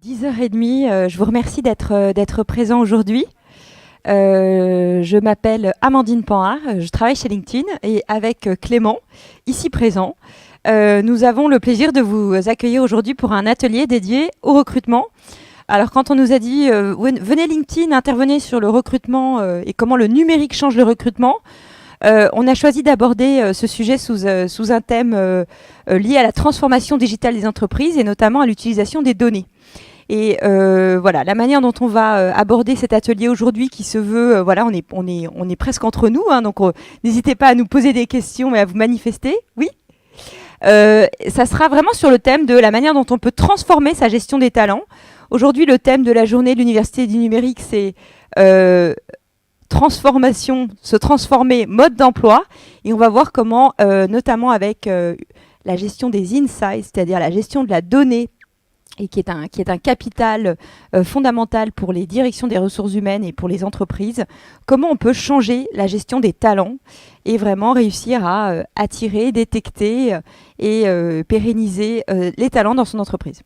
10h30, je vous remercie d'être présent aujourd'hui. Je m'appelle Amandine Panhard, je travaille chez LinkedIn et avec Clément, ici présent, nous avons le plaisir de vous accueillir aujourd'hui pour un atelier dédié au recrutement. Alors quand on nous a dit venez LinkedIn, intervenez sur le recrutement et comment le numérique change le recrutement, on a choisi d'aborder ce sujet sous un thème lié à la transformation digitale des entreprises et notamment à l'utilisation des données. Et voilà, la manière dont on va aborder cet atelier aujourd'hui qui se veut, voilà, on est presque entre nous, hein, donc n'hésitez pas à nous poser des questions et à vous manifester. Oui. Ça sera vraiment sur le thème de la manière dont on peut transformer sa gestion des talents. Aujourd'hui, le thème de la journée de l'Université du numérique, c'est transformation, se transformer, mode d'emploi. Et on va voir comment, notamment avec la gestion des insights, c'est-à-dire la gestion de la donnée, et qui est un capital fondamental pour les directions des ressources humaines et pour les entreprises, comment on peut changer la gestion des talents et vraiment réussir à attirer, détecter et pérenniser les talents dans son entreprise.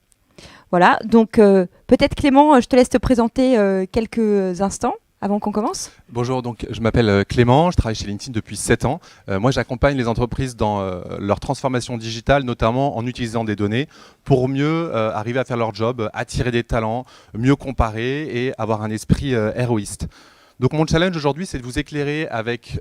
Voilà, donc peut-être Clément, je te laisse te présenter quelques instants avant qu'on commence. Bonjour, donc je m'appelle Clément, je travaille chez LinkedIn depuis 7 ans. Moi, j'accompagne les entreprises dans leur transformation digitale, notamment en utilisant des données pour mieux arriver à faire leur job, attirer des talents, mieux comparer et avoir un esprit héroïste. Donc mon challenge aujourd'hui, c'est de vous éclairer avec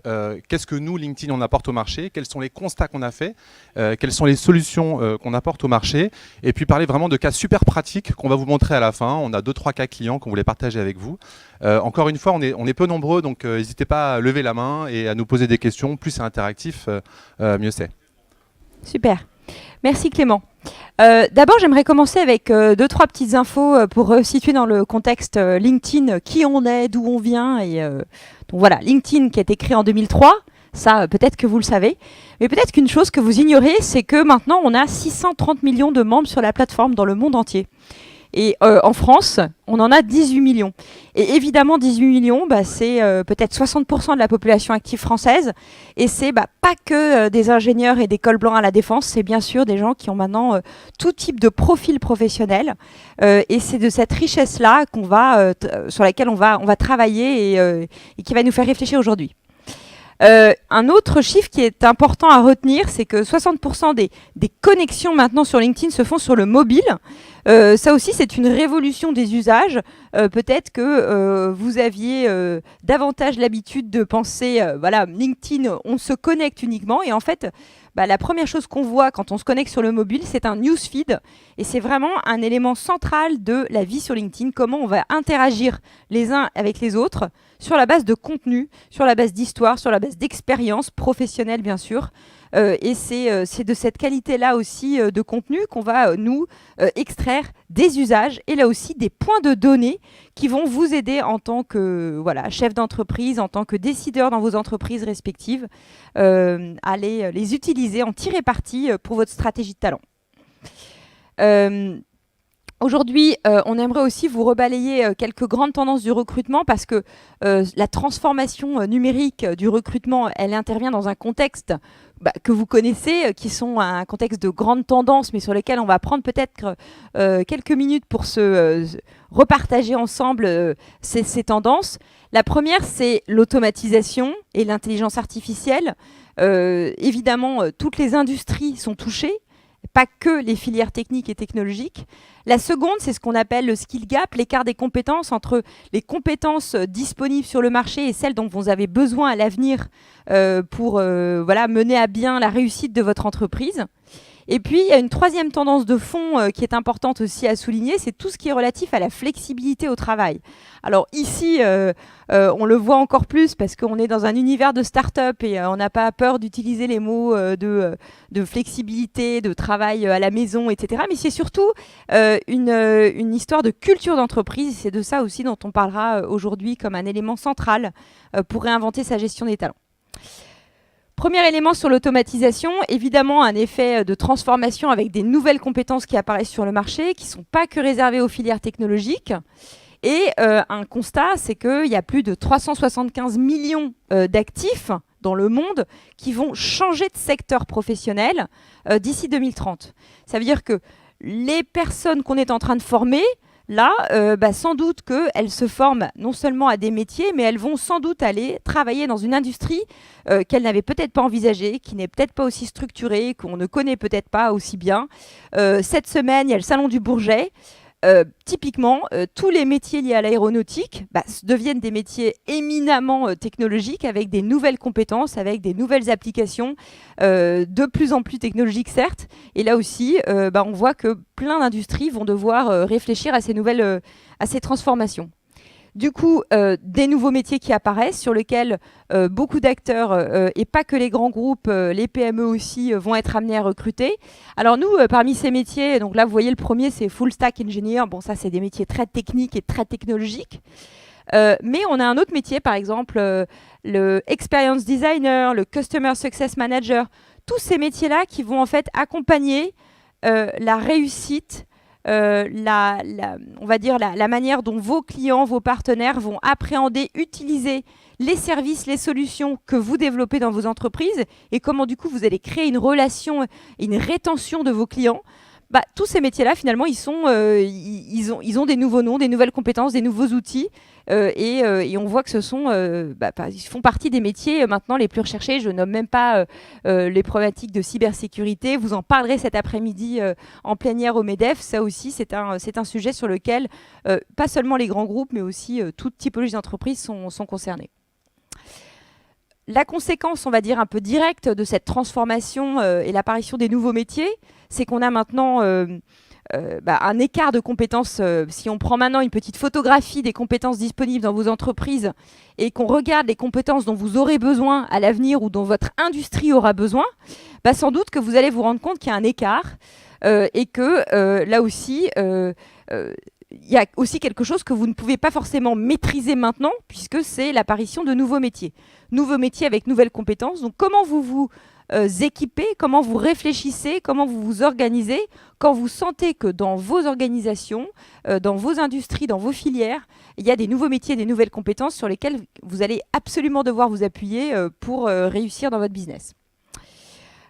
qu'est-ce que nous, LinkedIn, on apporte au marché, quels sont les constats qu'on a faits, quelles sont les solutions qu'on apporte au marché, et puis parler vraiment de cas super pratiques qu'on va vous montrer à la fin. On a 2-3 cas clients qu'on voulait partager avec vous. Encore une fois, on est peu nombreux, donc n'hésitez pas à lever la main et à nous poser des questions. Plus c'est interactif, mieux c'est. Super. Merci Clément. D'abord, j'aimerais commencer avec 2-3 petites infos pour situer dans le contexte LinkedIn qui on est, d'où on vient. Et, donc voilà, LinkedIn qui a été créé en 2003, ça peut-être que vous le savez. Mais peut-être qu'une chose que vous ignorez, c'est que maintenant on a 630 millions de membres sur la plateforme dans le monde entier. Et en France, on en a 18 millions. Et évidemment, 18 millions, c'est peut-être 60% de la population active française. Et c'est pas que des ingénieurs et des cols blancs à la défense, c'est bien sûr des gens qui ont maintenant tout type de profil professionnel. Et c'est de cette richesse-là sur laquelle on va travailler et qui va nous faire réfléchir aujourd'hui. Un autre chiffre qui est important à retenir, c'est que 60% des connexions maintenant sur LinkedIn se font sur le mobile. Ça aussi, c'est une révolution des usages. Peut-être que vous aviez davantage l'habitude de penser, voilà, LinkedIn, on se connecte uniquement. Et en fait, la première chose qu'on voit quand on se connecte sur le mobile, c'est un newsfeed. Et c'est vraiment un élément central de la vie sur LinkedIn, comment on va interagir les uns avec les autres sur la base de contenu, sur la base d'histoire, sur la base d'expérience professionnelle, bien sûr. Et c'est de cette qualité-là aussi de contenu qu'on va, nous, extraire des usages et là aussi des points de données qui vont vous aider en tant que chef d'entreprise, en tant que décideur dans vos entreprises respectives, à les utiliser, en tirer parti pour votre stratégie de talent. Aujourd'hui, on aimerait aussi vous rebalayer quelques grandes tendances du recrutement parce que la transformation numérique du recrutement, elle intervient dans un contexte que vous connaissez, qui sont un contexte de grandes tendances, mais sur lesquelles on va prendre peut-être quelques minutes pour se repartager ensemble ces tendances. La première, c'est l'automatisation et l'intelligence artificielle. Évidemment, toutes les industries sont touchées, pas que les filières techniques et technologiques. La seconde, c'est ce qu'on appelle le skill gap, l'écart des compétences entre les compétences disponibles sur le marché et celles dont vous avez besoin à l'avenir pour mener à bien la réussite de votre entreprise. Et puis, il y a une troisième tendance de fond qui est importante aussi à souligner, c'est tout ce qui est relatif à la flexibilité au travail. Alors ici, on le voit encore plus parce qu'on est dans un univers de start-up et on n'a pas peur d'utiliser les mots de flexibilité, de travail à la maison, etc. Mais c'est surtout une histoire de culture d'entreprise. C'est de ça aussi dont on parlera aujourd'hui comme un élément central pour réinventer sa gestion des talents. Premier élément sur l'automatisation, évidemment un effet de transformation avec des nouvelles compétences qui apparaissent sur le marché, qui ne sont pas que réservées aux filières technologiques. Et un constat, c'est qu'il y a plus de 375 millions d'actifs dans le monde qui vont changer de secteur professionnel d'ici 2030. Ça veut dire que les personnes qu'on est en train de former, là, sans doute qu'elles se forment non seulement à des métiers, mais elles vont sans doute aller travailler dans une industrie qu'elles n'avaient peut-être pas envisagée, qui n'est peut-être pas aussi structurée, qu'on ne connaît peut-être pas aussi bien. Cette semaine, il y a le Salon du Bourget. Typiquement, tous les métiers liés à l'aéronautique deviennent des métiers éminemment technologiques, avec des nouvelles compétences, avec des nouvelles applications, de plus en plus technologiques certes. Et là aussi, on voit que plein d'industries vont devoir réfléchir à à ces transformations. Du coup, des nouveaux métiers qui apparaissent, sur lesquels beaucoup d'acteurs, et pas que les grands groupes, les PME aussi, vont être amenés à recruter. Alors nous, parmi ces métiers, donc là vous voyez le premier, c'est Full Stack Engineer. Bon, ça c'est des métiers très techniques et très technologiques. Mais on a un autre métier, par exemple, le Experience Designer, le Customer Success Manager. Tous ces métiers-là qui vont en fait accompagner la réussite, on va dire la manière dont vos clients, vos partenaires vont appréhender, utiliser les services, les solutions que vous développez dans vos entreprises, et comment du coup vous allez créer une relation et une rétention de vos clients. Tous ces métiers-là, finalement, ils ont des nouveaux noms, des nouvelles compétences, des nouveaux outils, et on voit que ils font partie des métiers maintenant les plus recherchés. Je nomme même pas les problématiques de cybersécurité. Vous en parlerez cet après-midi en plénière au MEDEF. Ça aussi, c'est un sujet sur lequel pas seulement les grands groupes, mais aussi toute typologie d'entreprises sont concernés. La conséquence, on va dire, un peu directe de cette transformation et l'apparition des nouveaux métiers, c'est qu'on a maintenant un écart de compétences. Si on prend maintenant une petite photographie des compétences disponibles dans vos entreprises et qu'on regarde les compétences dont vous aurez besoin à l'avenir ou dont votre industrie aura besoin, sans doute que vous allez vous rendre compte qu'il y a un écart et que là aussi, il y a aussi quelque chose que vous ne pouvez pas forcément maîtriser maintenant, puisque c'est l'apparition de nouveaux métiers. Nouveaux métiers avec nouvelles compétences. Donc comment vous vous équipez, comment vous réfléchissez, comment vous vous organisez quand vous sentez que dans vos organisations, dans vos industries, dans vos filières, il y a des nouveaux métiers, des nouvelles compétences sur lesquelles vous allez absolument devoir vous appuyer pour réussir dans votre business.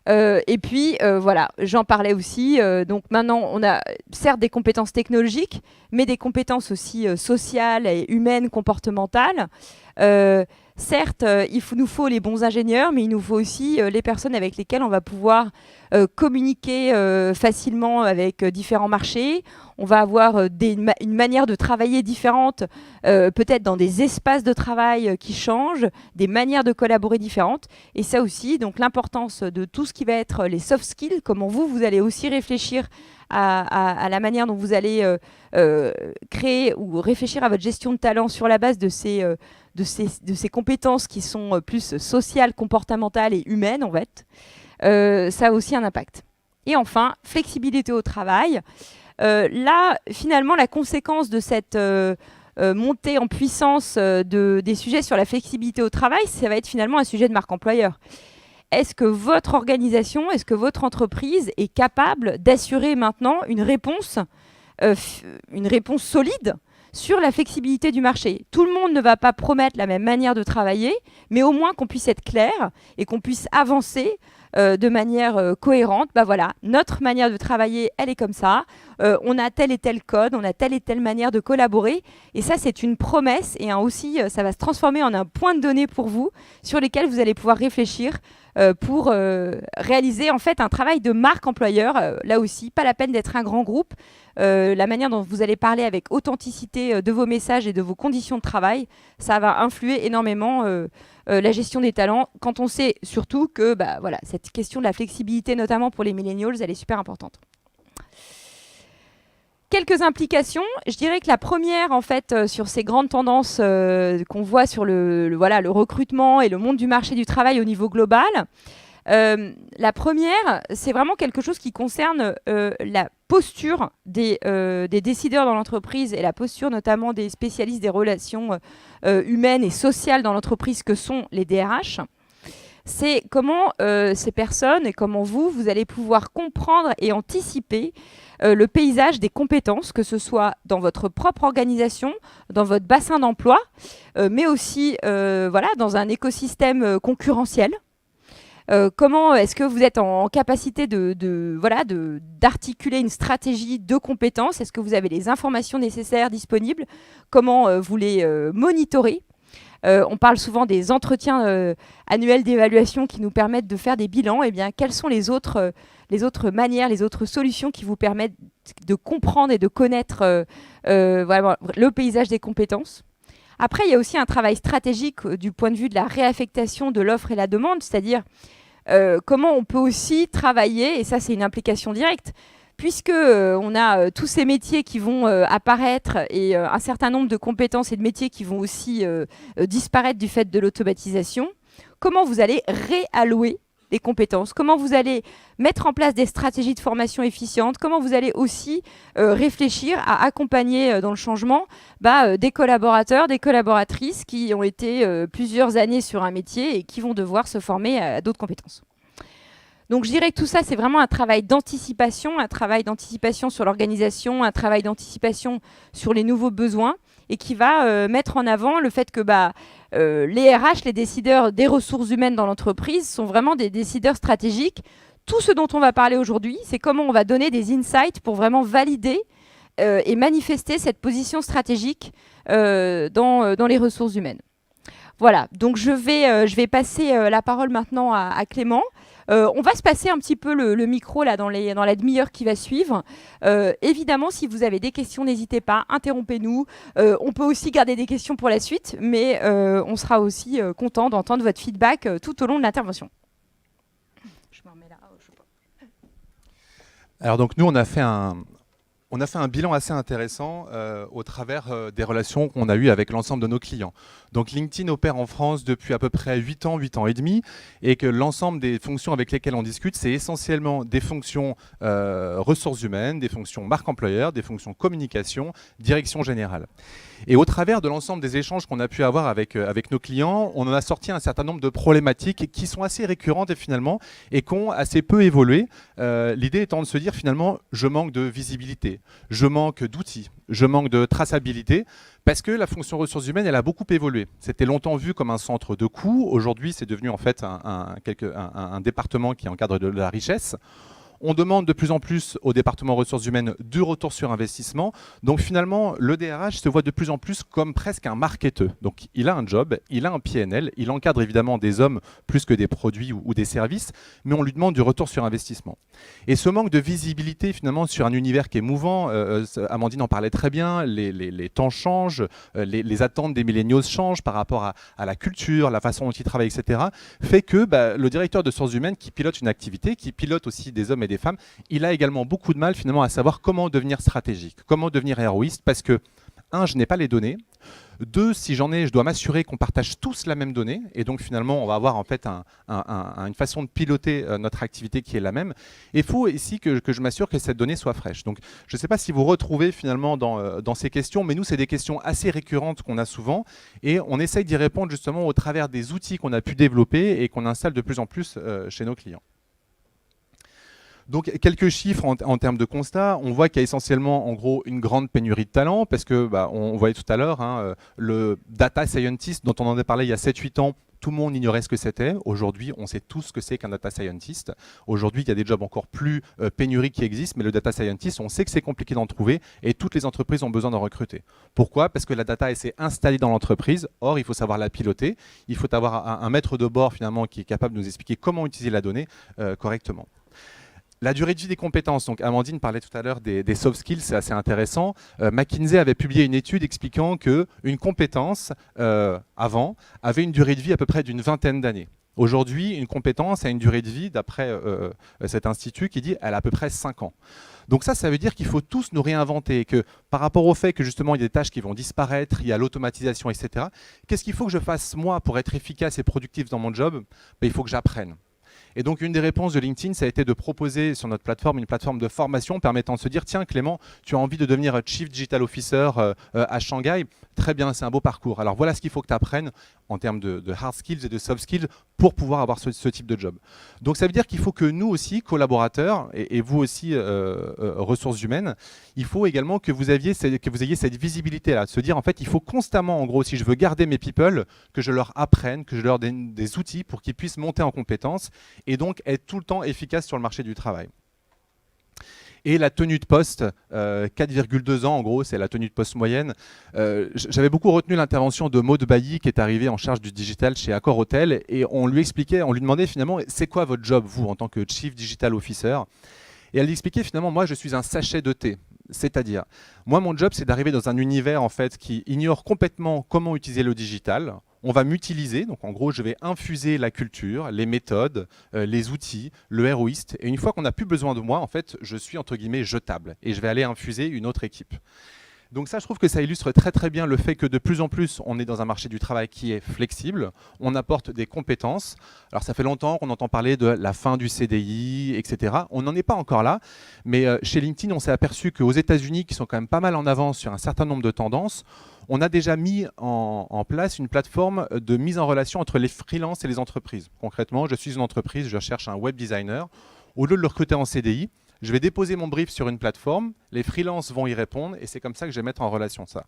Et puis, voilà, j'en parlais aussi. Donc maintenant, on a certes des compétences technologiques, mais des compétences aussi sociales et humaines, comportementales. Certes, nous faut les bons ingénieurs, mais il nous faut aussi les personnes avec lesquelles on va pouvoir communiquer facilement avec différents marchés. On va avoir une manière de travailler différente, peut-être dans des espaces de travail qui changent, des manières de collaborer différentes. Et ça aussi, donc l'importance de tout ce qui va être les soft skills, comment vous allez aussi réfléchir à la manière dont vous allez créer ou réfléchir à votre gestion de talent sur la base de ces compétences qui sont plus sociales, comportementales et humaines, en fait. Ça a aussi un impact. Et enfin, flexibilité au travail. Là, finalement, la conséquence de cette montée en puissance des sujets sur la flexibilité au travail, ça va être finalement un sujet de marque employeur. Est-ce que votre organisation, est-ce que votre entreprise est capable d'assurer maintenant une réponse solide sur la flexibilité du marché? Tout le monde ne va pas promettre la même manière de travailler, mais au moins qu'on puisse être clair et qu'on puisse avancer de manière cohérente. Voilà, notre manière de travailler, elle est comme ça. On a tel et tel code, on a telle et telle manière de collaborer. Et ça, c'est une promesse et aussi, ça va se transformer en un point de données pour vous sur lesquels vous allez pouvoir réfléchir pour réaliser en fait un travail de marque employeur. Là aussi, pas la peine d'être un grand groupe. La manière dont vous allez parler avec authenticité de vos messages et de vos conditions de travail, ça va influer énormément la gestion des talents, quand on sait surtout que voilà, cette question de la flexibilité, notamment pour les millennials, elle est super importante. Quelques implications. Je dirais que la première, en fait, sur ces grandes tendances qu'on voit sur le recrutement et le monde du marché du travail au niveau global, la première, c'est vraiment quelque chose qui concerne la posture des décideurs dans l'entreprise et la posture notamment des spécialistes des relations humaines et sociales dans l'entreprise que sont les DRH. C'est comment ces personnes et comment vous allez pouvoir comprendre et anticiper le paysage des compétences, que ce soit dans votre propre organisation, dans votre bassin d'emploi, mais aussi dans un écosystème concurrentiel. Comment est-ce que vous êtes en capacité d'articuler une stratégie de compétences? Est-ce que vous avez les informations nécessaires disponibles? Comment vous les monitorez? On parle souvent des entretiens annuels d'évaluation qui nous permettent de faire des bilans. Eh bien, quelles sont les autres manières, les autres solutions qui vous permettent de comprendre et de connaître voilà, le paysage des compétences? Après, il y a aussi un travail stratégique du point de vue de la réaffectation de l'offre et la demande, c'est-à-dire comment on peut aussi travailler, et ça c'est une implication directe, puisque on a tous ces métiers qui vont apparaître et un certain nombre de compétences et de métiers qui vont aussi disparaître du fait de l'automatisation. Comment vous allez réallouer les compétences? Comment vous allez mettre en place des stratégies de formation efficientes? Comment vous allez aussi réfléchir à accompagner dans le changement des collaborateurs, des collaboratrices qui ont été plusieurs années sur un métier et qui vont devoir se former à d'autres compétences? Donc je dirais que tout ça, c'est vraiment un travail d'anticipation sur l'organisation, un travail d'anticipation sur les nouveaux besoins, et qui va mettre en avant le fait que les RH, les décideurs des ressources humaines dans l'entreprise, sont vraiment des décideurs stratégiques. Tout ce dont on va parler aujourd'hui, c'est comment on va donner des insights pour vraiment valider et manifester cette position stratégique dans les ressources humaines. Voilà, donc je vais passer la parole maintenant à Clément. On va se passer un petit peu le micro là, dans la demi-heure qui va suivre. Évidemment, si vous avez des questions, n'hésitez pas, interrompez-nous. On peut aussi garder des questions pour la suite, mais on sera aussi content d'entendre votre feedback tout au long de l'intervention. Je me remets là. Je sais pas. Alors donc nous, on a fait un bilan assez intéressant au travers des relations qu'on a eues avec l'ensemble de nos clients. Donc LinkedIn opère en France depuis à peu près 8 ans et demi, et que l'ensemble des fonctions avec lesquelles on discute, c'est essentiellement des fonctions ressources humaines, des fonctions marque employeur, des fonctions communication, direction générale. Et au travers de l'ensemble des échanges qu'on a pu avoir avec nos clients, on en a sorti un certain nombre de problématiques qui sont assez récurrentes et finalement, et qui ont assez peu évolué. L'idée étant de se dire finalement, je manque de visibilité, je manque d'outils, je manque de traçabilité, parce que la fonction ressources humaines, elle a beaucoup évolué. C'était longtemps vu comme un centre de coûts. Aujourd'hui, c'est devenu en fait un département qui encadre de la richesse. On demande de plus en plus au département ressources humaines du retour sur investissement. Donc finalement, le DRH se voit de plus en plus comme presque un marketeur. Donc il a un job, il a un PNL, il encadre évidemment des hommes plus que des produits ou des services, mais on lui demande du retour sur investissement. Et ce manque de visibilité finalement sur un univers qui est mouvant, Amandine en parlait très bien, les temps changent, les attentes des milléniaux changent par rapport à la culture, la façon dont ils travaillent, etc., fait que le directeur de ressources humaines qui pilote une activité, qui pilote aussi des hommes et des femmes, il a également beaucoup de mal finalement à savoir comment devenir stratégique, comment devenir héroïste, parce que, un, je n'ai pas les données, deux, si j'en ai, je dois m'assurer qu'on partage tous la même donnée, et donc finalement on va avoir en fait une façon de piloter notre activité qui est la même. Et il faut ici que je m'assure que cette donnée soit fraîche. Donc je ne sais pas si vous retrouvez finalement dans ces questions, mais nous c'est des questions assez récurrentes qu'on a souvent, et on essaye d'y répondre justement au travers des outils qu'on a pu développer et qu'on installe de plus en plus chez nos clients. Donc quelques chiffres en termes de constat. On voit qu'il y a essentiellement en gros une grande pénurie de talents, parce que on voyait tout à l'heure le data scientist dont on en a parlé il y a 7-8 ans. Tout le monde ignorait ce que c'était. Aujourd'hui, on sait tous ce que c'est qu'un data scientist. Aujourd'hui, il y a des jobs encore plus pénuriques qui existent, mais le data scientist, on sait que c'est compliqué d'en trouver et toutes les entreprises ont besoin d'en recruter. Pourquoi? Parce que la data, elle s'est installée dans l'entreprise. Or, il faut savoir la piloter. Il faut avoir un maître de bord finalement qui est capable de nous expliquer comment utiliser la donnée correctement. La durée de vie des compétences, donc Amandine parlait tout à l'heure des soft skills, c'est assez intéressant. McKinsey avait publié une étude expliquant qu'une compétence, avant, avait une durée de vie à peu près d'une vingtaine d'années. Aujourd'hui, une compétence a une durée de vie, d'après cet institut, qui dit qu'elle a à peu près 5 ans. Donc ça veut dire qu'il faut tous nous réinventer, et que par rapport au fait que justement il y a des tâches qui vont disparaître, il y a l'automatisation, etc. Qu'est-ce qu'il faut que je fasse moi pour être efficace et productif dans mon job? Il faut que j'apprenne. Et donc une des réponses de LinkedIn, ça a été de proposer sur notre plateforme une plateforme de formation permettant de se dire tiens Clément, tu as envie de devenir Chief Digital Officer à Shanghai, très bien, c'est un beau parcours. Alors voilà ce qu'il faut que tu apprennes en termes de hard skills et de soft skills pour pouvoir avoir ce type de job. Donc ça veut dire qu'il faut que nous aussi, collaborateurs, et vous aussi, ressources humaines, il faut également que vous ayez cette visibilité-là, de se dire en fait il faut constamment, en gros, si je veux garder mes people, que je leur apprenne, que je leur donne des outils pour qu'ils puissent monter en compétences et donc être tout le temps efficaces sur le marché du travail. Et la tenue de poste, 4,2 ans en gros, c'est la tenue de poste moyenne. J'avais beaucoup retenu l'intervention de Maud Bailly qui est arrivée en charge du digital chez Accor Hotel et on lui expliquait, on lui demandait finalement c'est quoi votre job vous en tant que Chief Digital Officer. Et elle expliquait finalement moi je suis un sachet de thé. C'est-à-dire, moi mon job c'est d'arriver dans un univers en fait qui ignore complètement comment utiliser le digital. On va m'utiliser, donc en gros je vais infuser la culture, les méthodes, les outils, le héroïste. Et une fois qu'on n'a plus besoin de moi, en fait, je suis entre guillemets jetable. Et je vais aller infuser une autre équipe. Donc ça, je trouve que ça illustre très très bien le fait que de plus en plus, on est dans un marché du travail qui est flexible, on apporte des compétences. Alors ça fait longtemps qu'on entend parler de la fin du CDI, etc. On n'en est pas encore là, mais chez LinkedIn, on s'est aperçu qu'aux États-Unis, qui sont quand même pas mal en avance sur un certain nombre de tendances, on a déjà mis en place une plateforme de mise en relation entre les freelances et les entreprises. Concrètement, je suis une entreprise, je cherche un web designer. Au lieu de le recruter en CDI, je vais déposer mon brief sur une plateforme, les freelances vont y répondre et c'est comme ça que je vais mettre en relation ça.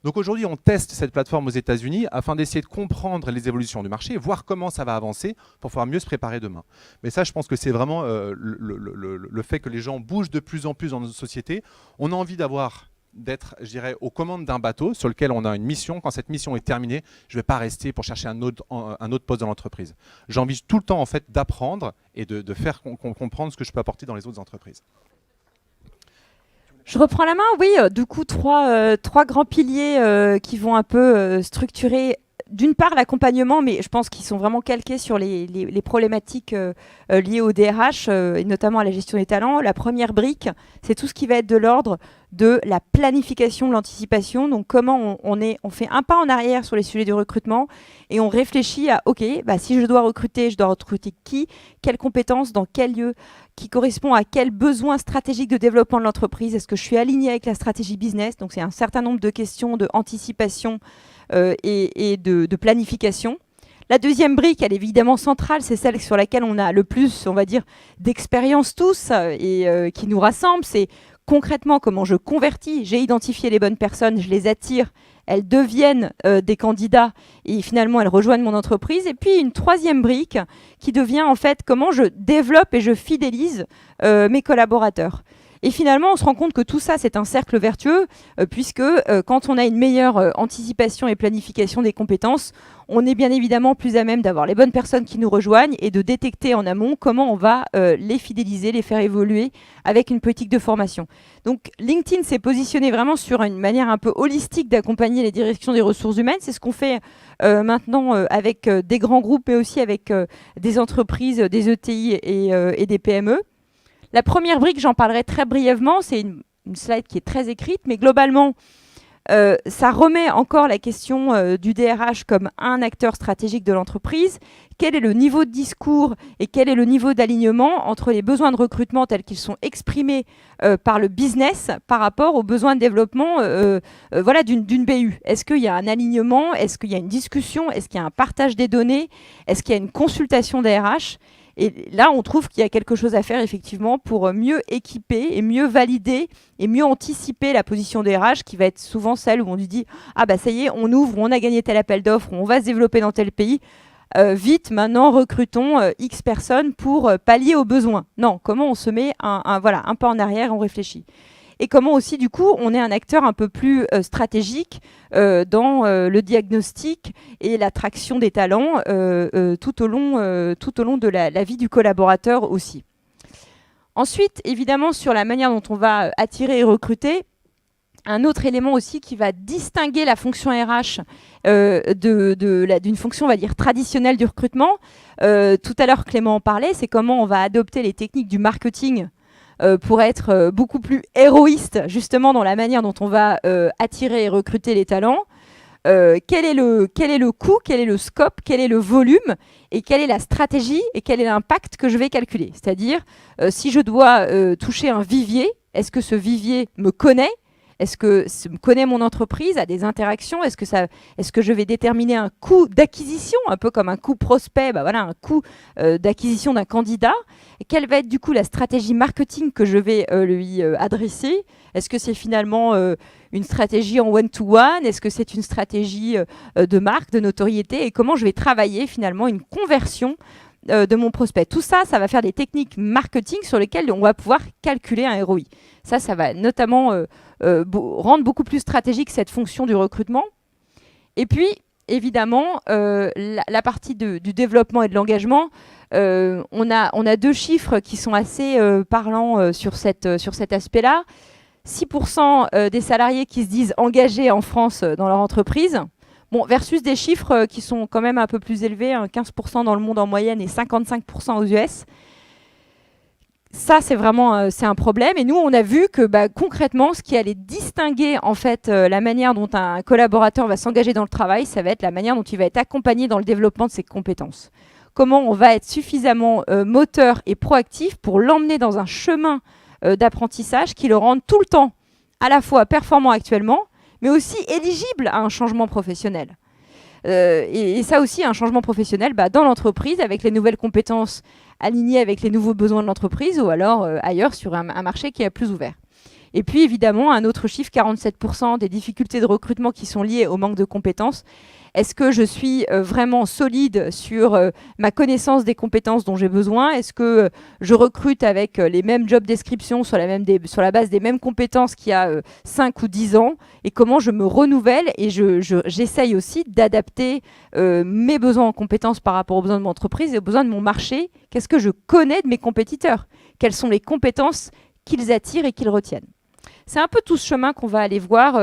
Donc aujourd'hui, on teste cette plateforme aux États-Unis afin d'essayer de comprendre les évolutions du marché, voir comment ça va avancer pour pouvoir mieux se préparer demain. Mais ça, je pense que c'est vraiment le fait que les gens bougent de plus en plus dans nos sociétés. On a envie d'être, je dirais, aux commandes d'un bateau sur lequel on a une mission. Quand cette mission est terminée, je ne vais pas rester pour chercher un autre poste dans l'entreprise. J'ai envie tout le temps en fait, d'apprendre et de faire comprendre ce que je peux apporter dans les autres entreprises. Je reprends la main, oui, du coup, trois grands piliers qui vont un peu structurer, d'une part, l'accompagnement, mais je pense qu'ils sont vraiment calqués sur les problématiques liées au DRH, et notamment à la gestion des talents. La première brique, c'est tout ce qui va être de l'ordre de la planification, de l'anticipation. Donc, comment on fait un pas en arrière sur les sujets du recrutement et on réfléchit à, OK, bah, si je dois recruter qui, quelles compétences, dans quel lieu, qui correspond à quel besoin stratégique de développement de l'entreprise. Est-ce que je suis aligné avec la stratégie business? Donc, c'est un certain nombre de questions d'anticipation et de planification. La deuxième brique, elle est évidemment centrale, c'est celle sur laquelle on a le plus, on va dire, d'expérience tous et qui nous rassemble. C'est concrètement comment je convertis. J'ai identifié les bonnes personnes, je les attire, elles deviennent des candidats et finalement elles rejoignent mon entreprise. Et puis une troisième brique qui devient en fait comment je développe et je fidélise mes collaborateurs. Et finalement, on se rend compte que tout ça, c'est un cercle vertueux, puisque quand on a une meilleure anticipation et planification des compétences, on est bien évidemment plus à même d'avoir les bonnes personnes qui nous rejoignent et de détecter en amont comment on va les fidéliser, les faire évoluer avec une politique de formation. Donc LinkedIn s'est positionné vraiment sur une manière un peu holistique d'accompagner les directions des ressources humaines. C'est ce qu'on fait maintenant avec des grands groupes, mais aussi avec des entreprises, des ETI et des PME. La première brique, j'en parlerai très brièvement, c'est une slide qui est très écrite, mais globalement, ça remet encore la question du DRH comme un acteur stratégique de l'entreprise. Quel est le niveau de discours et quel est le niveau d'alignement entre les besoins de recrutement tels qu'ils sont exprimés par le business par rapport aux besoins de développement voilà, d'une BU? Est-ce qu'il y a un alignement? Est-ce qu'il y a une discussion? Est-ce qu'il y a un partage des données? Est-ce qu'il y a une consultation DRH? Et là, on trouve qu'il y a quelque chose à faire effectivement pour mieux équiper et mieux valider et mieux anticiper la position des RH qui va être souvent celle où on lui dit « Ah bah ça y est, on ouvre, on a gagné tel appel d'offres, on va se développer dans tel pays. Vite, maintenant, recrutons X personnes pour pallier aux besoins. » Non, comment on se met voilà, un pas en arrière, on réfléchit. Et comment aussi, du coup, on est un acteur un peu plus stratégique dans le diagnostic et l'attraction des talents tout au long de la vie du collaborateur aussi. Ensuite, évidemment, sur la manière dont on va attirer et recruter, un autre élément aussi qui va distinguer la fonction RH d'une fonction, on va dire, traditionnelle du recrutement. Tout à l'heure, Clément en parlait, c'est comment on va adopter les techniques du marketing pour être beaucoup plus héroïste justement dans la manière dont on va attirer et recruter les talents. quel est le coût, quel est le scope, quel est le volume et quelle est la stratégie et quel est l'impact que je vais calculer. C'est-à-dire, si je dois toucher un vivier, est-ce que ce vivier me connaît ? Est-ce que connaît mon entreprise, a des interactions? Est-ce que je vais déterminer un coût d'acquisition, un peu comme un coût prospect, voilà, un coût d'acquisition d'un candidat? Et quelle va être du coup la stratégie marketing que je vais lui adresser? Est-ce que c'est finalement une stratégie en one-to-one? Est-ce que c'est une stratégie de marque, de notoriété? Et comment je vais travailler finalement une conversion de mon prospect? Tout ça, ça va faire des techniques marketing sur lesquelles on va pouvoir calculer un ROI. Ça va notamment rendre beaucoup plus stratégique cette fonction du recrutement. Et puis, évidemment, la partie du développement et de l'engagement, on a 2 chiffres qui sont assez parlants sur cet aspect-là. 6% des salariés qui se disent engagés en France dans leur entreprise, versus des chiffres qui sont quand même un peu plus élevés, 15% dans le monde en moyenne et 55% aux US. Ça, c'est vraiment c'est un problème. Et nous, on a vu que concrètement, ce qui allait distinguer en fait la manière dont un collaborateur va s'engager dans le travail, ça va être la manière dont il va être accompagné dans le développement de ses compétences. Comment on va être suffisamment moteur et proactif pour l'emmener dans un chemin d'apprentissage qui le rende tout le temps à la fois performant actuellement, mais aussi éligible à un changement professionnel. Et ça aussi, un changement professionnel dans l'entreprise, avec les nouvelles compétences alignées avec les nouveaux besoins de l'entreprise, ou alors ailleurs sur un marché qui est plus ouvert. Et puis évidemment, un autre chiffre, 47% des difficultés de recrutement qui sont liées au manque de compétences. Est-ce que je suis vraiment solide sur ma connaissance des compétences dont j'ai besoin? Est-ce que je recrute avec les mêmes job descriptions sur la base des mêmes compétences qu'il y a 5 ou 10 ans? Et comment je me renouvelle? Et j'essaye aussi d'adapter mes besoins en compétences par rapport aux besoins de mon entreprise et aux besoins de mon marché. Qu'est-ce que je connais de mes compétiteurs? Quelles sont les compétences qu'ils attirent et qu'ils retiennent? C'est un peu tout ce chemin qu'on va aller voir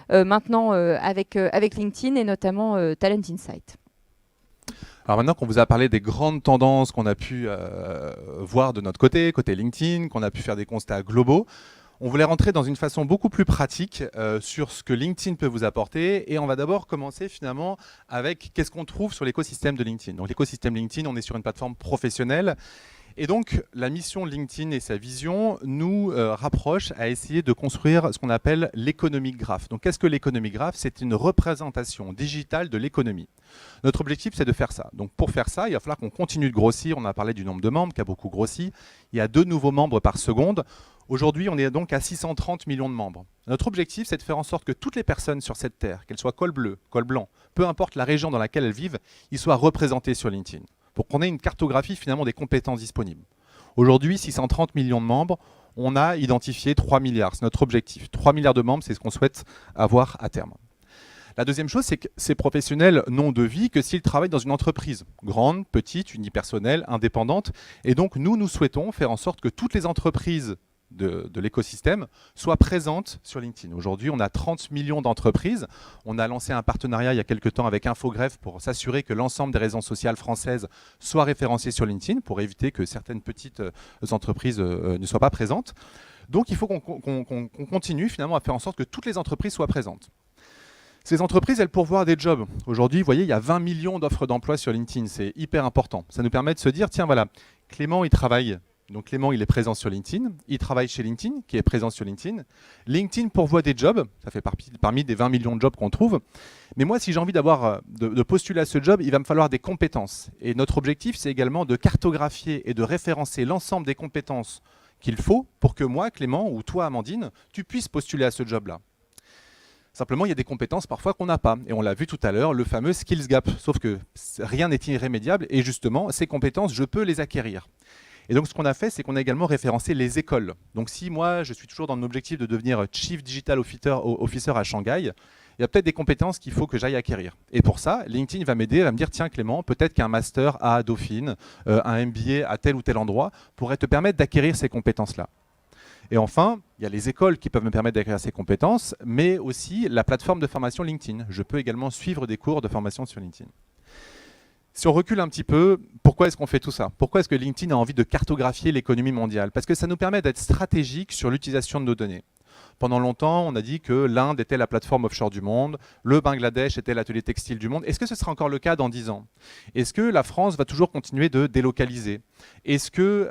maintenant avec LinkedIn et notamment Talent Insight. Alors maintenant qu'on vous a parlé des grandes tendances qu'on a pu voir de notre côté LinkedIn, qu'on a pu faire des constats globaux, on voulait rentrer dans une façon beaucoup plus pratique sur ce que LinkedIn peut vous apporter. Et on va d'abord commencer finalement avec qu'est-ce qu'on trouve sur l'écosystème de LinkedIn. Donc l'écosystème LinkedIn, on est sur une plateforme professionnelle. Et donc, la mission LinkedIn et sa vision nous rapprochent à essayer de construire ce qu'on appelle l'économic graph. Donc, qu'est-ce que l'économic graph? C'est une représentation digitale de l'économie. Notre objectif, c'est de faire ça. Donc, pour faire ça, il va falloir qu'on continue de grossir. On a parlé du nombre de membres qui a beaucoup grossi. Il y a 2 nouveaux membres par seconde. Aujourd'hui, on est donc à 630 millions de membres. Notre objectif, c'est de faire en sorte que toutes les personnes sur cette terre, qu'elles soient col bleu, col blanc, peu importe la région dans laquelle elles vivent, ils soient représentés sur LinkedIn, pour qu'on ait une cartographie finalement des compétences disponibles. Aujourd'hui, 630 millions de membres, on a identifié 3 milliards, c'est notre objectif. 3 milliards de membres, c'est ce qu'on souhaite avoir à terme. La deuxième chose, c'est que ces professionnels n'ont de vie que s'ils travaillent dans une entreprise, grande, petite, unipersonnelle, indépendante. Et donc, nous souhaitons faire en sorte que toutes les entreprises de l'écosystème soient présentes sur LinkedIn. Aujourd'hui, on a 30 millions d'entreprises. On a lancé un partenariat il y a quelques temps avec Infogreffe pour s'assurer que l'ensemble des réseaux sociaux françaises soient référencées sur LinkedIn pour éviter que certaines petites entreprises ne soient pas présentes. Donc, il faut qu'on continue finalement à faire en sorte que toutes les entreprises soient présentes. Ces entreprises, elles pourvoient des jobs. Aujourd'hui, vous voyez, il y a 20 millions d'offres d'emploi sur LinkedIn. C'est hyper important. Ça nous permet de se dire, tiens, voilà, Clément, il travaille. Donc Clément, il est présent sur LinkedIn. Il travaille chez LinkedIn, qui est présent sur LinkedIn. LinkedIn pourvoit des jobs. Ça fait parmi des 20 millions de jobs qu'on trouve. Mais moi, si j'ai envie de postuler à ce job, il va me falloir des compétences. Et notre objectif, c'est également de cartographier et de référencer l'ensemble des compétences qu'il faut pour que moi, Clément, ou toi, Amandine, tu puisses postuler à ce job-là. Simplement, il y a des compétences parfois qu'on n'a pas. Et on l'a vu tout à l'heure, le fameux skills gap. Sauf que rien n'est irrémédiable. Et justement, ces compétences, je peux les acquérir. Et donc, ce qu'on a fait, c'est qu'on a également référencé les écoles. Donc, si moi, je suis toujours dans mon objectif de devenir Chief Digital Officer à Shanghai, il y a peut-être des compétences qu'il faut que j'aille acquérir. Et pour ça, LinkedIn va m'aider, va me dire, tiens Clément, peut-être qu'un master à Dauphine, un MBA à tel ou tel endroit pourrait te permettre d'acquérir ces compétences-là. Et enfin, il y a les écoles qui peuvent me permettre d'acquérir ces compétences, mais aussi la plateforme de formation LinkedIn. Je peux également suivre des cours de formation sur LinkedIn. Si on recule un petit peu, pourquoi est-ce qu'on fait tout ça? Pourquoi est-ce que LinkedIn a envie de cartographier l'économie mondiale? Parce que ça nous permet d'être stratégique sur l'utilisation de nos données. Pendant longtemps, on a dit que l'Inde était la plateforme offshore du monde, le Bangladesh était l'atelier textile du monde. Est-ce que ce sera encore le cas dans 10 ans? Est-ce que la France va toujours continuer de délocaliser? Est-ce que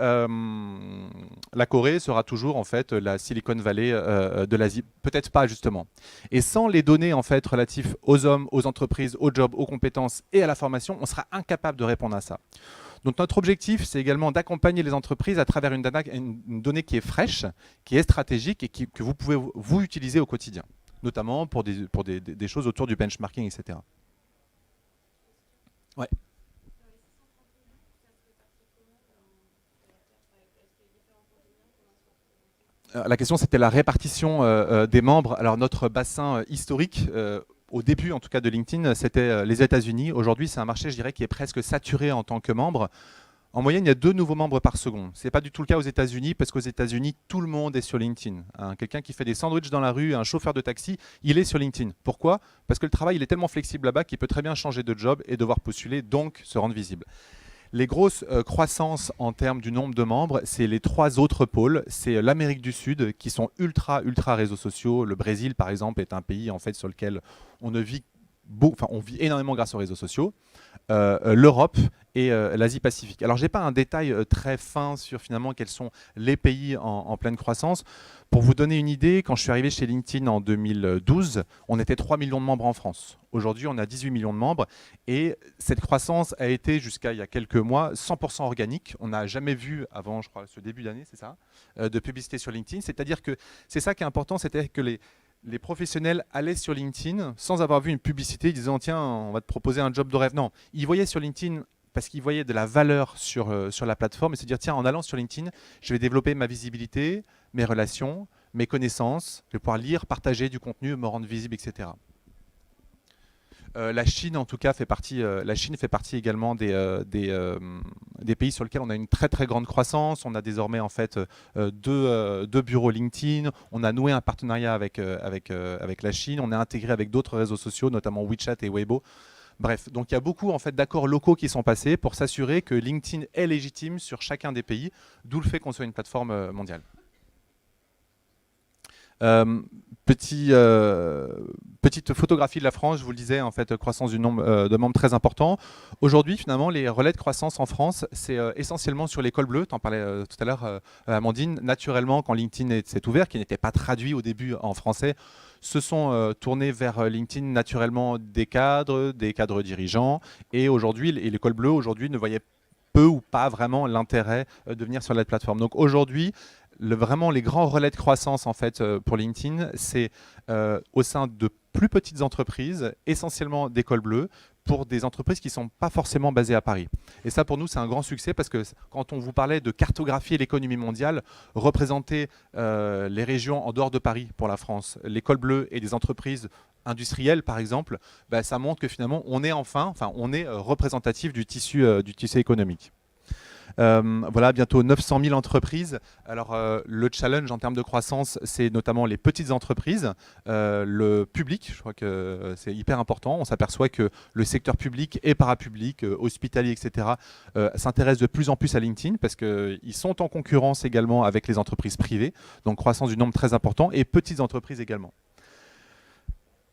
la Corée sera toujours en fait la Silicon Valley de l'Asie? Peut-être pas justement. Et sans les données en fait relatives aux hommes, aux entreprises, aux jobs, aux compétences et à la formation, on sera incapable de répondre à ça. Donc notre objectif, c'est également d'accompagner les entreprises à travers une donnée qui est fraîche, qui est stratégique et que vous pouvez vous utiliser au quotidien, notamment pour des choses autour du benchmarking, etc. Ouais. La question, c'était la répartition des membres. Alors notre bassin historique, au début en tout cas de LinkedIn, c'était les États-Unis. Aujourd'hui, c'est un marché, je dirais, qui est presque saturé en tant que membre. En moyenne, il y a 2 nouveaux membres par seconde. Ce n'est pas du tout le cas aux États-Unis, parce qu'aux États-Unis, tout le monde est sur LinkedIn. Quelqu'un qui fait des sandwichs dans la rue, un chauffeur de taxi, il est sur LinkedIn. Pourquoi? Parce que le travail il est tellement flexible là-bas qu'il peut très bien changer de job et devoir postuler, donc se rendre visible. Les grosses croissances en termes du nombre de membres, c'est les 3 autres pôles. C'est l'Amérique du Sud, qui sont ultra réseaux sociaux. Le Brésil, par exemple, est un pays en fait, sur lequel on vit énormément grâce aux réseaux sociaux. L'Europe et l'Asie-Pacifique. Alors, je n'ai pas un détail très fin sur finalement quels sont les pays en pleine croissance. Pour vous donner une idée, quand je suis arrivé chez LinkedIn en 2012, on était 3 millions de membres en France. Aujourd'hui, on a 18 millions de membres et cette croissance a été jusqu'à il y a quelques mois 100% organique. On n'a jamais vu avant, je crois, ce début d'année, c'est ça, de publicité sur LinkedIn. C'est-à-dire que c'est ça qui est important, c'est-à-dire que les professionnels allaient sur LinkedIn sans avoir vu une publicité disant tiens, on va te proposer un job de rêve. Non, ils voyaient sur LinkedIn parce qu'ils voyaient de la valeur sur la plateforme et se dire tiens, en allant sur LinkedIn, je vais développer ma visibilité, mes relations, mes connaissances, je vais pouvoir lire, partager du contenu, me rendre visible, etc. La Chine, en tout cas, fait partie également des pays sur lesquels on a une très grande croissance. On a désormais en fait 2 bureaux LinkedIn. On a noué un partenariat avec la Chine. On est intégré avec d'autres réseaux sociaux, notamment WeChat et Weibo. Bref, donc il y a beaucoup en fait d'accords locaux qui sont passés pour s'assurer que LinkedIn est légitime sur chacun des pays, d'où le fait qu'on soit une plateforme mondiale. Petite photographie de la France, je vous le disais, en fait, croissance du nombre de membres très important. Aujourd'hui, finalement, les relais de croissance en France, c'est essentiellement sur l'école bleue. Tu en parlais tout à l'heure, Amandine. Naturellement, quand LinkedIn s'est ouvert, qui n'était pas traduit au début en français, se sont tournés vers LinkedIn naturellement des cadres dirigeants. Et aujourd'hui, l'école bleue aujourd'hui ne voyait peu ou pas vraiment l'intérêt de venir sur la plateforme. Donc aujourd'hui, vraiment les grands relais de croissance en fait pour LinkedIn, c'est au sein de plus petites entreprises, essentiellement d'écoles bleues, pour des entreprises qui ne sont pas forcément basées à Paris. Et ça, pour nous, c'est un grand succès parce que quand on vous parlait de cartographier l'économie mondiale, représenter les régions en dehors de Paris pour la France, l'école bleue et des entreprises industrielles, par exemple, bah, ça montre que finalement, on est représentatif du tissu économique. Voilà, bientôt 900 000 entreprises. Alors, le challenge en termes de croissance, c'est notamment les petites entreprises, le public, je crois que c'est hyper important. On s'aperçoit que le secteur public et parapublic, hospitalier, etc., s'intéresse de plus en plus à LinkedIn parce qu'ils sont en concurrence également avec les entreprises privées, donc croissance du nombre très important, et petites entreprises également.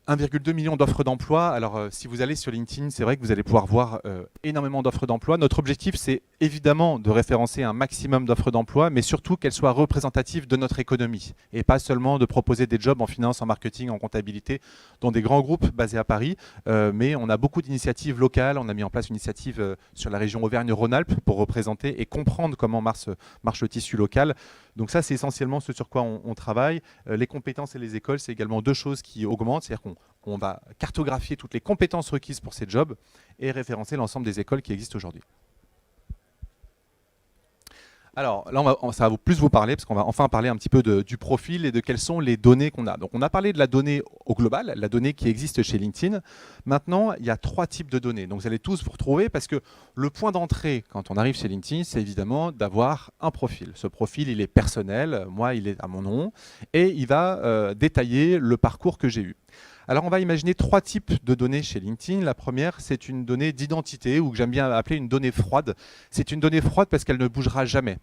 1,2 million d'offres d'emploi. Alors, si vous allez sur LinkedIn, c'est vrai que vous allez pouvoir voir énormément d'offres d'emploi. Notre objectif, c'est évidemment de référencer un maximum d'offres d'emploi, mais surtout qu'elles soient représentatives de notre économie et pas seulement de proposer des jobs en finance, en marketing, en comptabilité dans des grands groupes basés à Paris. Mais on a beaucoup d'initiatives locales. On a mis en place une initiative sur la région Auvergne-Rhône-Alpes pour représenter et comprendre comment marche le tissu local. Donc ça, c'est essentiellement ce sur quoi on travaille. Les compétences et les écoles, c'est également 2 choses qui augmentent. C'est-à-dire qu'on va cartographier toutes les compétences requises pour ces jobs et référencer l'ensemble des écoles qui existent aujourd'hui. Alors là, ça va plus vous parler, parce qu'on va enfin parler un petit peu du profil et de quelles sont les données qu'on a. Donc on a parlé de la donnée au global, la donnée qui existe chez LinkedIn. Maintenant, il y a 3 types de données. Donc vous allez tous vous retrouver, parce que le point d'entrée quand on arrive chez LinkedIn, c'est évidemment d'avoir un profil. Ce profil, il est personnel, moi, il est à mon nom, et il va détailler le parcours que j'ai eu. Alors on va imaginer 3 types de données chez LinkedIn. La première, c'est une donnée d'identité, ou que j'aime bien appeler une donnée froide. C'est une donnée froide parce qu'elle ne bougera jamais.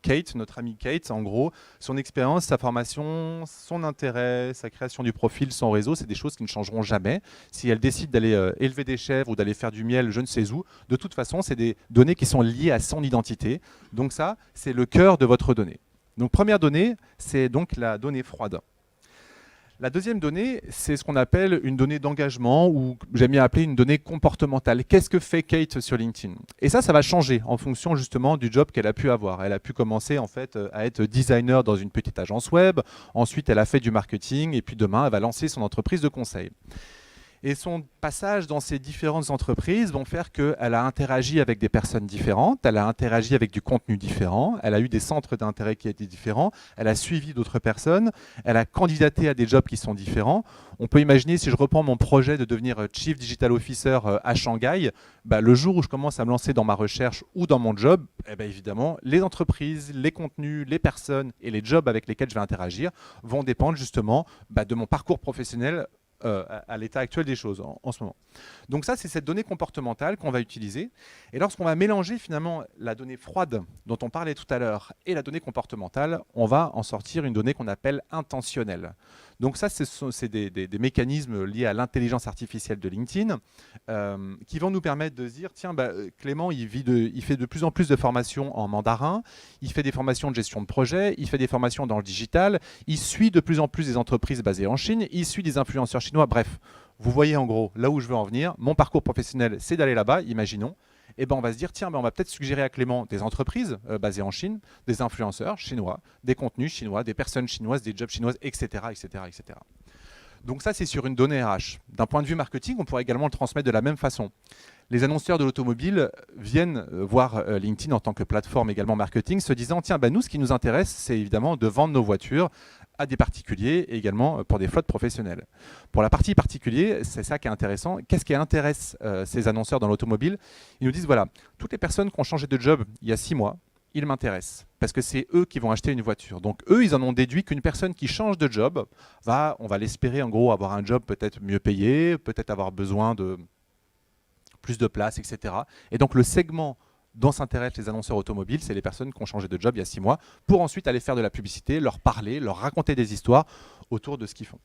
Kate, notre amie Kate, en gros, son expérience, sa formation, son intérêt, sa création du profil, son réseau, c'est des choses qui ne changeront jamais. Si elle décide d'aller élever des chèvres ou d'aller faire du miel, je ne sais où, de toute façon, c'est des données qui sont liées à son identité. Donc ça, c'est le cœur de votre donnée. Donc première donnée, c'est donc la donnée froide. La deuxième donnée, c'est ce qu'on appelle une donnée d'engagement, ou j'aime bien appeler une donnée comportementale. Qu'est-ce que fait Kate sur LinkedIn? Et ça va changer en fonction justement du job qu'elle a pu avoir. Elle a pu commencer en fait à être designer dans une petite agence web, ensuite elle a fait du marketing, et puis demain elle va lancer son entreprise de conseil. Et son passage dans ces différentes entreprises vont faire qu'elle a interagi avec des personnes différentes, elle a interagi avec du contenu différent, elle a eu des centres d'intérêt qui étaient différents, elle a suivi d'autres personnes, elle a candidaté à des jobs qui sont différents. On peut imaginer, si je reprends mon projet de devenir Chief Digital Officer à Shanghai, le jour où je commence à me lancer dans ma recherche ou dans mon job, évidemment, les entreprises, les contenus, les personnes et les jobs avec lesquels je vais interagir vont dépendre justement de mon parcours professionnel à l'état actuel des choses en ce moment. Donc ça, c'est cette donnée comportementale qu'on va utiliser. Et lorsqu'on va mélanger finalement la donnée froide dont on parlait tout à l'heure et la donnée comportementale, on va en sortir une donnée qu'on appelle intentionnelle. Donc ça, c'est des mécanismes liés à l'intelligence artificielle de LinkedIn qui vont nous permettre de se dire, tiens, Clément, il fait de plus en plus de formations en mandarin, il fait des formations de gestion de projet, il fait des formations dans le digital, il suit de plus en plus des entreprises basées en Chine, il suit des influenceurs chinois, bref. Vous voyez en gros là où je veux en venir. Mon parcours professionnel, c'est d'aller là-bas, imaginons. Et on va se dire, tiens, on va peut-être suggérer à Clément des entreprises basées en Chine, des influenceurs chinois, des contenus chinois, des personnes chinoises, des jobs chinoises, etc., etc., etc. Donc ça, c'est sur une donnée RH. D'un point de vue marketing, on pourrait également le transmettre de la même façon. Les annonceurs de l'automobile viennent voir LinkedIn en tant que plateforme également marketing, se disant, tiens, nous, ce qui nous intéresse, c'est évidemment de vendre nos voitures à des particuliers et également pour des flottes professionnelles. Pour la partie particulier, c'est ça qui est intéressant. Qu'est-ce qui intéresse ces annonceurs dans l'automobile? Ils nous disent, voilà, toutes les personnes qui ont changé de job il y a 6 mois, ils m'intéressent parce que c'est eux qui vont acheter une voiture. Donc eux, ils en ont déduit qu'une personne qui change de job on va l'espérer en gros avoir un job peut-être mieux payé, peut-être avoir besoin de plus de place, etc. Et donc le segment dont s'intéressent les annonceurs automobiles, c'est les personnes qui ont changé de job il y a 6 mois pour ensuite aller faire de la publicité, leur parler, leur raconter des histoires autour de ce qu'ils font.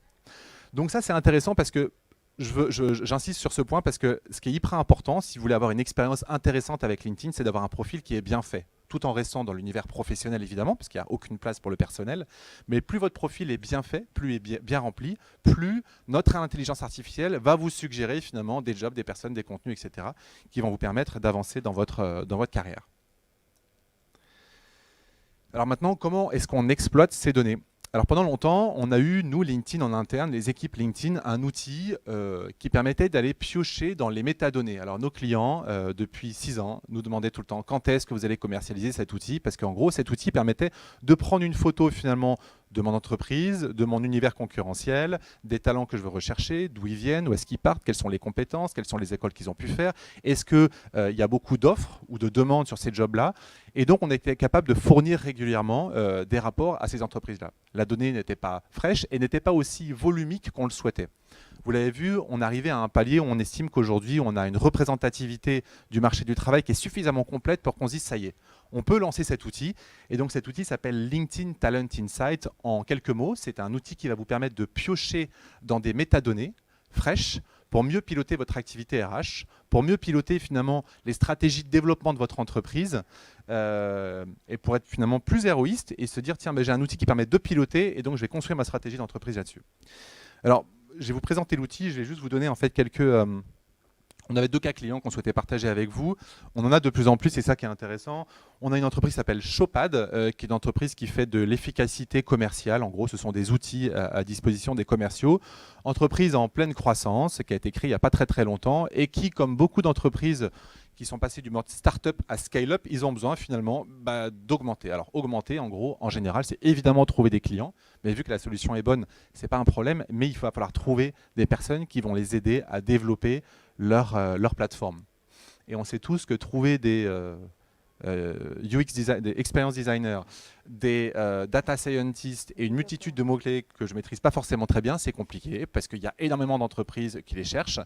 Donc ça, c'est intéressant parce que j'insiste sur ce point parce que ce qui est hyper important, si vous voulez avoir une expérience intéressante avec LinkedIn, c'est d'avoir un profil qui est bien fait, tout en restant dans l'univers professionnel évidemment, parce qu'il n'y a aucune place pour le personnel. Mais plus votre profil est bien fait, plus il est bien rempli, plus notre intelligence artificielle va vous suggérer finalement des jobs, des personnes, des contenus, etc., qui vont vous permettre d'avancer dans votre carrière. Alors maintenant, comment est-ce qu'on exploite ces données ? Alors pendant longtemps, on a eu, nous, LinkedIn en interne, les équipes LinkedIn, un outil qui permettait d'aller piocher dans les métadonnées. Alors nos clients, depuis 6 ans, nous demandaient tout le temps quand est-ce que vous allez commercialiser cet outil, parce qu'en gros, cet outil permettait de prendre une photo finalement de mon entreprise, de mon univers concurrentiel, des talents que je veux rechercher, d'où ils viennent, où est-ce qu'ils partent, quelles sont les compétences, quelles sont les écoles qu'ils ont pu faire, est-ce qu'il y a beaucoup d'offres ou de demandes sur ces jobs-là. Et donc, on était capable de fournir régulièrement des rapports à ces entreprises-là. La donnée n'était pas fraîche et n'était pas aussi volumique qu'on le souhaitait. Vous l'avez vu, on arrivait à un palier où on estime qu'aujourd'hui, on a une représentativité du marché du travail qui est suffisamment complète pour qu'on se dise, ça y est, on peut lancer cet outil. Et donc cet outil s'appelle LinkedIn Talent Insight. En quelques mots, c'est un outil qui va vous permettre de piocher dans des métadonnées fraîches pour mieux piloter votre activité RH, pour mieux piloter finalement les stratégies de développement de votre entreprise et pour être finalement plus héroïste et se dire, tiens, j'ai un outil qui permet de piloter et donc je vais construire ma stratégie d'entreprise là-dessus. Alors, je vais vous présenter l'outil, je vais juste vous donner en fait quelques... on avait 2 cas clients qu'on souhaitait partager avec vous. On en a de plus en plus, c'est ça qui est intéressant. On a une entreprise qui s'appelle Showpad, qui est une entreprise qui fait de l'efficacité commerciale. En gros, ce sont des outils à disposition des commerciaux. Entreprise en pleine croissance, qui a été créée il n'y a pas très très longtemps et qui, comme beaucoup d'entreprises qui sont passées du mode start-up à scale-up, ils ont besoin finalement d'augmenter. Alors augmenter, en gros, en général, c'est évidemment trouver des clients. Mais vu que la solution est bonne, ce n'est pas un problème. Mais il va falloir trouver des personnes qui vont les aider à développer leur plateforme. Et on sait tous que trouver des des experience designers, des data scientists et une multitude de mots-clés que je ne maîtrise pas forcément très bien, c'est compliqué parce qu'il y a énormément d'entreprises qui les cherchent.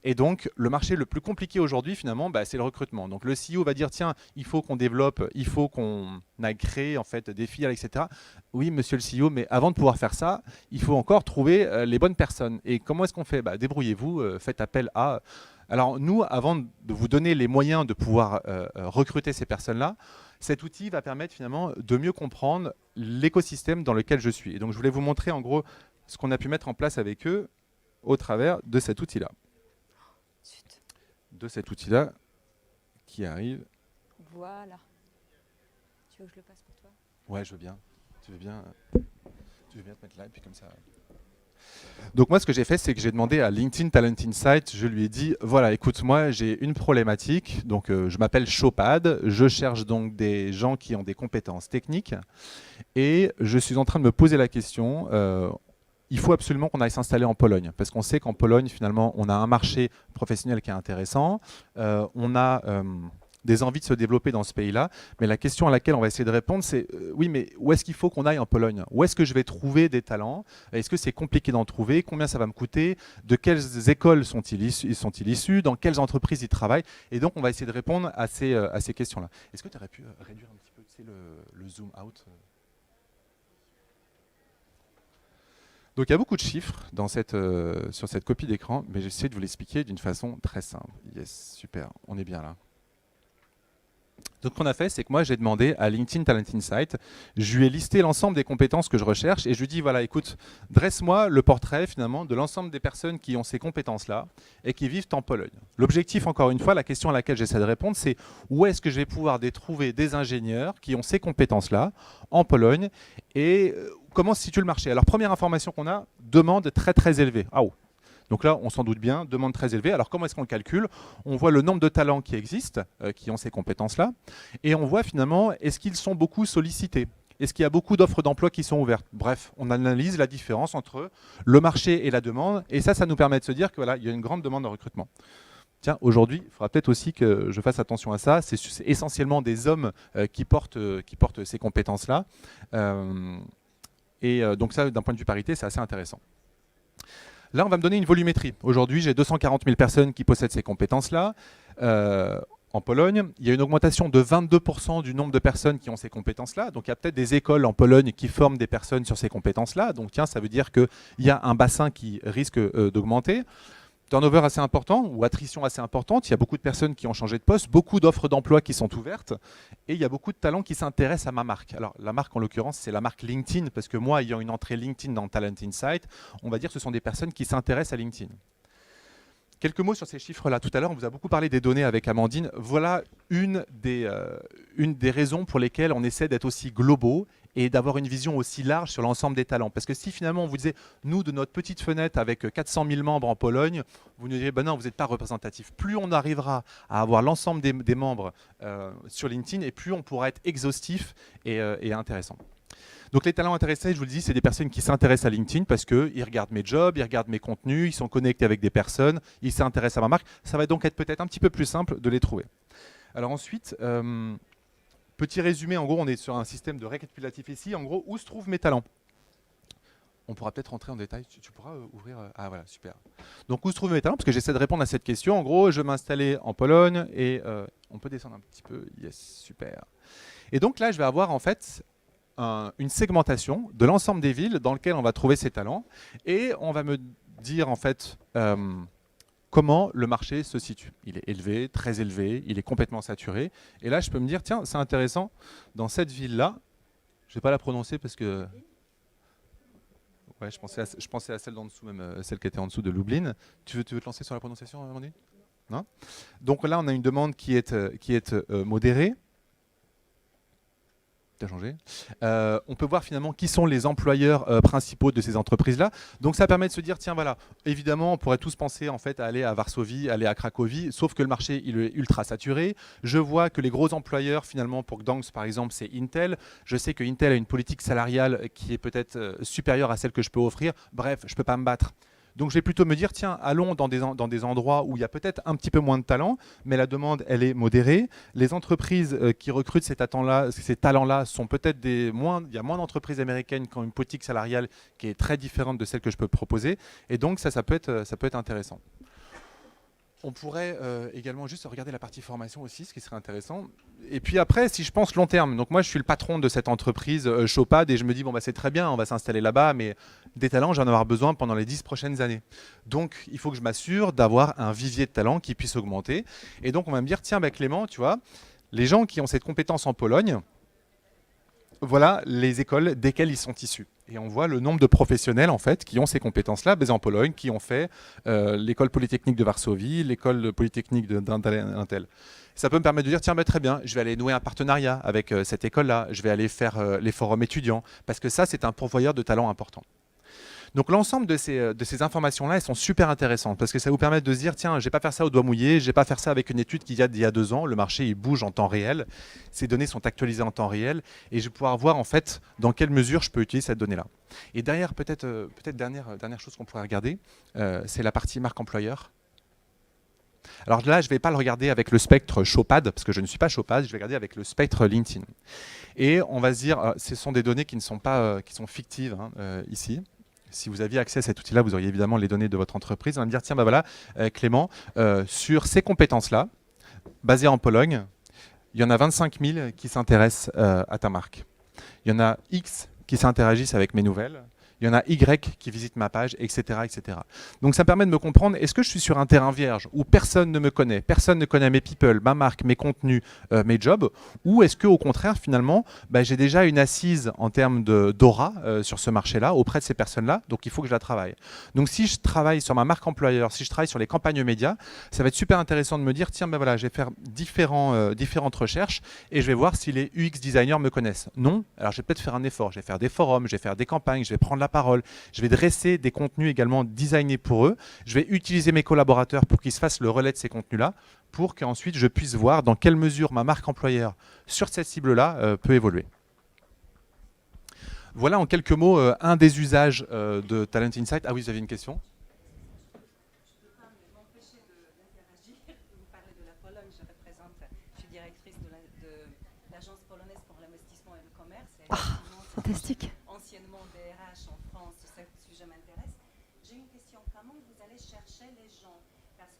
Et donc, le marché le plus compliqué aujourd'hui, finalement, c'est le recrutement. Donc, le CEO va dire, tiens, il faut qu'on développe, il faut qu'on aille créer en fait, des filiales, etc. Oui, monsieur le CEO, mais avant de pouvoir faire ça, il faut encore trouver les bonnes personnes. Et comment est-ce qu'on fait? Débrouillez-vous, faites appel à... Alors nous, avant de vous donner les moyens de pouvoir recruter ces personnes-là, cet outil va permettre finalement de mieux comprendre l'écosystème dans lequel je suis. Et donc je voulais vous montrer en gros ce qu'on a pu mettre en place avec eux au travers de cet outil-là. De cet outil-là qui arrive. Voilà. Tu veux que je le passe pour toi? Ouais, je veux bien. Tu veux bien te mettre là et puis comme ça... Donc moi, ce que j'ai fait, c'est que j'ai demandé à LinkedIn Talent Insight, je lui ai dit, voilà, écoute, moi, j'ai une problématique, donc je m'appelle Chopad, je cherche donc des gens qui ont des compétences techniques, et je suis en train de me poser la question, il faut absolument qu'on aille s'installer en Pologne, parce qu'on sait qu'en Pologne, finalement, on a un marché professionnel qui est intéressant, on a... des envies de se développer dans ce pays-là. Mais la question à laquelle on va essayer de répondre, c'est oui, mais où est-ce qu'il faut qu'on aille en Pologne? Où est-ce que je vais trouver des talents? Est-ce que c'est compliqué d'en trouver? Combien ça va me coûter? De quelles écoles sont-ils issus? Dans quelles entreprises ils travaillent? Et donc, on va essayer de répondre à ces questions-là. Est-ce que tu aurais pu réduire un petit peu le zoom out? Donc il y a beaucoup de chiffres dans sur cette copie d'écran, mais j'essaie de vous l'expliquer d'une façon très simple. Yes, super, on est bien là. Donc ce qu'on a fait, c'est que moi j'ai demandé à LinkedIn Talent Insight, je lui ai listé l'ensemble des compétences que je recherche et je lui ai dit, voilà, écoute, dresse-moi le portrait finalement de l'ensemble des personnes qui ont ces compétences-là et qui vivent en Pologne. L'objectif, encore une fois, la question à laquelle j'essaie de répondre, c'est où est-ce que je vais pouvoir trouver des ingénieurs qui ont ces compétences-là en Pologne et comment se situe le marché. Alors première information qu'on a, demande très très élevée. Ah, oh. Donc là, on s'en doute bien, demande très élevée. Alors comment est-ce qu'on le calcule? On voit le nombre de talents qui existent, qui ont ces compétences-là, et on voit finalement, est-ce qu'ils sont beaucoup sollicités? Est-ce qu'il y a beaucoup d'offres d'emploi qui sont ouvertes? Bref, on analyse la différence entre le marché et la demande, et ça nous permet de se dire que voilà, il y a une grande demande de recrutement. Tiens, aujourd'hui, il faudra peut-être aussi que je fasse attention à ça. C'est essentiellement des hommes qui portent ces compétences-là. Donc ça, d'un point de vue parité, c'est assez intéressant. Là, on va me donner une volumétrie. Aujourd'hui, j'ai 240 000 personnes qui possèdent ces compétences-là. En Pologne, il y a une augmentation de 22% du nombre de personnes qui ont ces compétences-là. Donc, il y a peut-être des écoles en Pologne qui forment des personnes sur ces compétences-là. Donc, tiens, ça veut dire qu'il y a un bassin qui risque d'augmenter. Turnover assez important ou attrition assez importante. Il y a beaucoup de personnes qui ont changé de poste, beaucoup d'offres d'emploi qui sont ouvertes et il y a beaucoup de talents qui s'intéressent à ma marque. Alors la marque en l'occurrence c'est la marque LinkedIn parce que moi ayant une entrée LinkedIn dans Talent Insight, on va dire que ce sont des personnes qui s'intéressent à LinkedIn. Quelques mots sur ces chiffres-là. Tout à l'heure, on vous a beaucoup parlé des données avec Amandine. Voilà une des raisons pour lesquelles on essaie d'être aussi globaux et d'avoir une vision aussi large sur l'ensemble des talents. Parce que si finalement on vous disait, nous, de notre petite fenêtre avec 400 000 membres en Pologne, vous nous diriez, ben non, vous n'êtes pas représentatif. Plus on arrivera à avoir l'ensemble des membres sur LinkedIn, et plus on pourra être exhaustif et intéressant. Donc les talents intéressés, je vous le dis, c'est des personnes qui s'intéressent à LinkedIn parce qu'ils regardent mes jobs, ils regardent mes contenus, ils sont connectés avec des personnes, ils s'intéressent à ma marque. Ça va donc être peut-être un petit peu plus simple de les trouver. Alors ensuite, petit résumé, en gros, on est sur un système de récapitulatif ici. En gros, où se trouvent mes talents? On pourra peut-être rentrer en détail. Tu pourras ouvrir... Ah voilà, super. Donc où se trouvent mes talents? Parce que j'essaie de répondre à cette question. En gros, je vais m'installer en Pologne et on peut descendre un petit peu. Yes, super. Et donc là, je vais avoir en fait une segmentation de l'ensemble des villes dans lesquelles on va trouver ces talents. Et on va me dire en fait comment le marché se situe. Il est élevé, très élevé, il est complètement saturé. Et là, je peux me dire, tiens, c'est intéressant, dans cette ville-là, je ne vais pas la prononcer parce que... Ouais, je pensais à celle d'en dessous, même celle qui était en dessous de Lublin. Tu veux te lancer sur la prononciation, Amandine? Non? Donc là, on a une demande qui est modérée. T'as changé. On peut voir finalement qui sont les employeurs principaux de ces entreprises-là. Donc ça permet de se dire, tiens voilà, évidemment on pourrait tous penser en fait à aller à Varsovie, aller à Cracovie, sauf que le marché il est ultra saturé. Je vois que les gros employeurs finalement pour Gdansk par exemple c'est Intel. Je sais que Intel a une politique salariale qui est peut-être supérieure à celle que je peux offrir. Bref, je ne peux pas me battre. Donc je vais plutôt me dire, tiens, allons dans des endroits où il y a peut-être un petit peu moins de talent, mais la demande, elle est modérée. Les entreprises qui recrutent ces talents-là sont peut-être il y a moins d'entreprises américaines qui ont une politique salariale qui est très différente de celle que je peux proposer. Et donc ça peut être intéressant. On pourrait également juste regarder la partie formation aussi, ce qui serait intéressant. Et puis après, si je pense long terme, donc moi je suis le patron de cette entreprise Chopad et je me dis, bon bah c'est très bien, on va s'installer là-bas, mais des talents, j'en vais en avoir besoin pendant les 10 prochaines années. Donc il faut que je m'assure d'avoir un vivier de talents qui puisse augmenter. Et donc on va me dire, tiens bah, Clément, tu vois, les gens qui ont cette compétence en Pologne, voilà les écoles desquelles ils sont issus. Et on voit le nombre de professionnels en fait qui ont ces compétences-là, basés en Pologne, qui ont fait l'école polytechnique de Varsovie, l'école polytechnique d'un tel. Ça peut me permettre de dire, tiens, bah, très bien, je vais aller nouer un partenariat avec cette école-là, je vais aller faire les forums étudiants, parce que ça, c'est un pourvoyeur de talents important. Donc l'ensemble de ces informations-là, elles sont super intéressantes parce que ça vous permet de se dire, tiens, je ne vais pas faire ça au doigt mouillé, je ne vais pas faire ça avec une étude qui date d'il y a 2 ans, le marché il bouge en temps réel, ces données sont actualisées en temps réel et je vais pouvoir voir en fait dans quelle mesure je peux utiliser cette donnée-là. Et derrière, peut-être dernière chose qu'on pourrait regarder, c'est la partie marque employeur. Alors là, je ne vais pas le regarder avec le spectre Chopad, parce que je ne suis pas Chopad, je vais regarder avec le spectre LinkedIn. Et on va se dire, ce sont des données qui sont fictives ici. Si vous aviez accès à cet outil-là, vous auriez évidemment les données de votre entreprise. On va me dire, tiens, bah voilà, Clément, sur ces compétences-là, basées en Pologne, il y en a 25 000 qui s'intéressent à ta marque. Il y en a X qui s'interagissent avec mes nouvelles. Il y en a Y qui visitent ma page, etc., etc. Donc ça me permet de me comprendre, est-ce que je suis sur un terrain vierge où personne ne me connaît, personne ne connaît mes people, ma marque, mes contenus, mes jobs, ou est-ce qu'au contraire, finalement, bah, j'ai déjà une assise en termes d'aura sur ce marché-là, auprès de ces personnes-là, donc il faut que je la travaille. Donc si je travaille sur ma marque employeur, si je travaille sur les campagnes médias, ça va être super intéressant de me dire, tiens, ben voilà, je vais faire différentes recherches et je vais voir si les UX designers me connaissent. Non, alors je vais peut-être faire un effort, je vais faire des forums, je vais faire des campagnes, je vais prendre la parole, je vais dresser des contenus également designés pour eux, je vais utiliser mes collaborateurs pour qu'ils se fassent le relais de ces contenus-là, pour qu'ensuite je puisse voir dans quelle mesure ma marque employeur sur cette cible-là peut évoluer. Voilà en quelques mots un des usages de Talent Insight. Ah oui, vous avez une question ? Ah, fantastique. Anciennement DRH en France, ce sujet m'intéresse. J'ai une question, comment vous allez chercher les gens?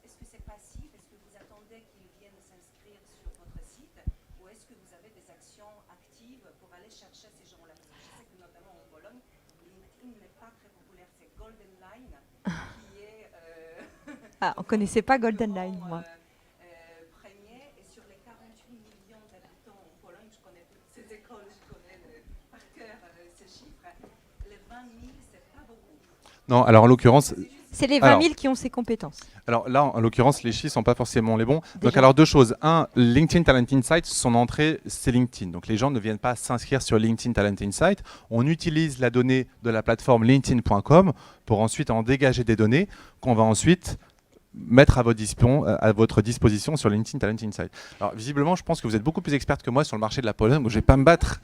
Est-ce que c'est passif? Est-ce que vous attendez qu'ils viennent s'inscrire sur votre site? Ou est-ce que vous avez des actions actives pour aller chercher ces gens-là? Parce que je sais que notamment en Pologne, LinkedIn n'est pas très populaire, c'est Golden Line qui est... Ah, on ne connaissait pas Golden Line, moi. Premier, et sur les 48 millions d'habitants en Pologne, je connais toutes ces écoles, je connais par cœur ces chiffres. Les 20 000, c'est pas beaucoup. Non, alors en l'occurrence... C'est les 20 000 qui ont ces compétences. Alors là, en l'occurrence, les chiffres ne sont pas forcément les bons. Déjà. Donc alors deux choses. Un, LinkedIn Talent Insight, son entrée, c'est LinkedIn. Donc les gens ne viennent pas s'inscrire sur LinkedIn Talent Insight. On utilise la donnée de la plateforme linkedin.com pour ensuite en dégager des données qu'on va ensuite mettre à votre disposition sur LinkedIn Talent Insight. Alors visiblement, je pense que vous êtes beaucoup plus experte que moi sur le marché de la Pologne, donc je ne vais pas me battre,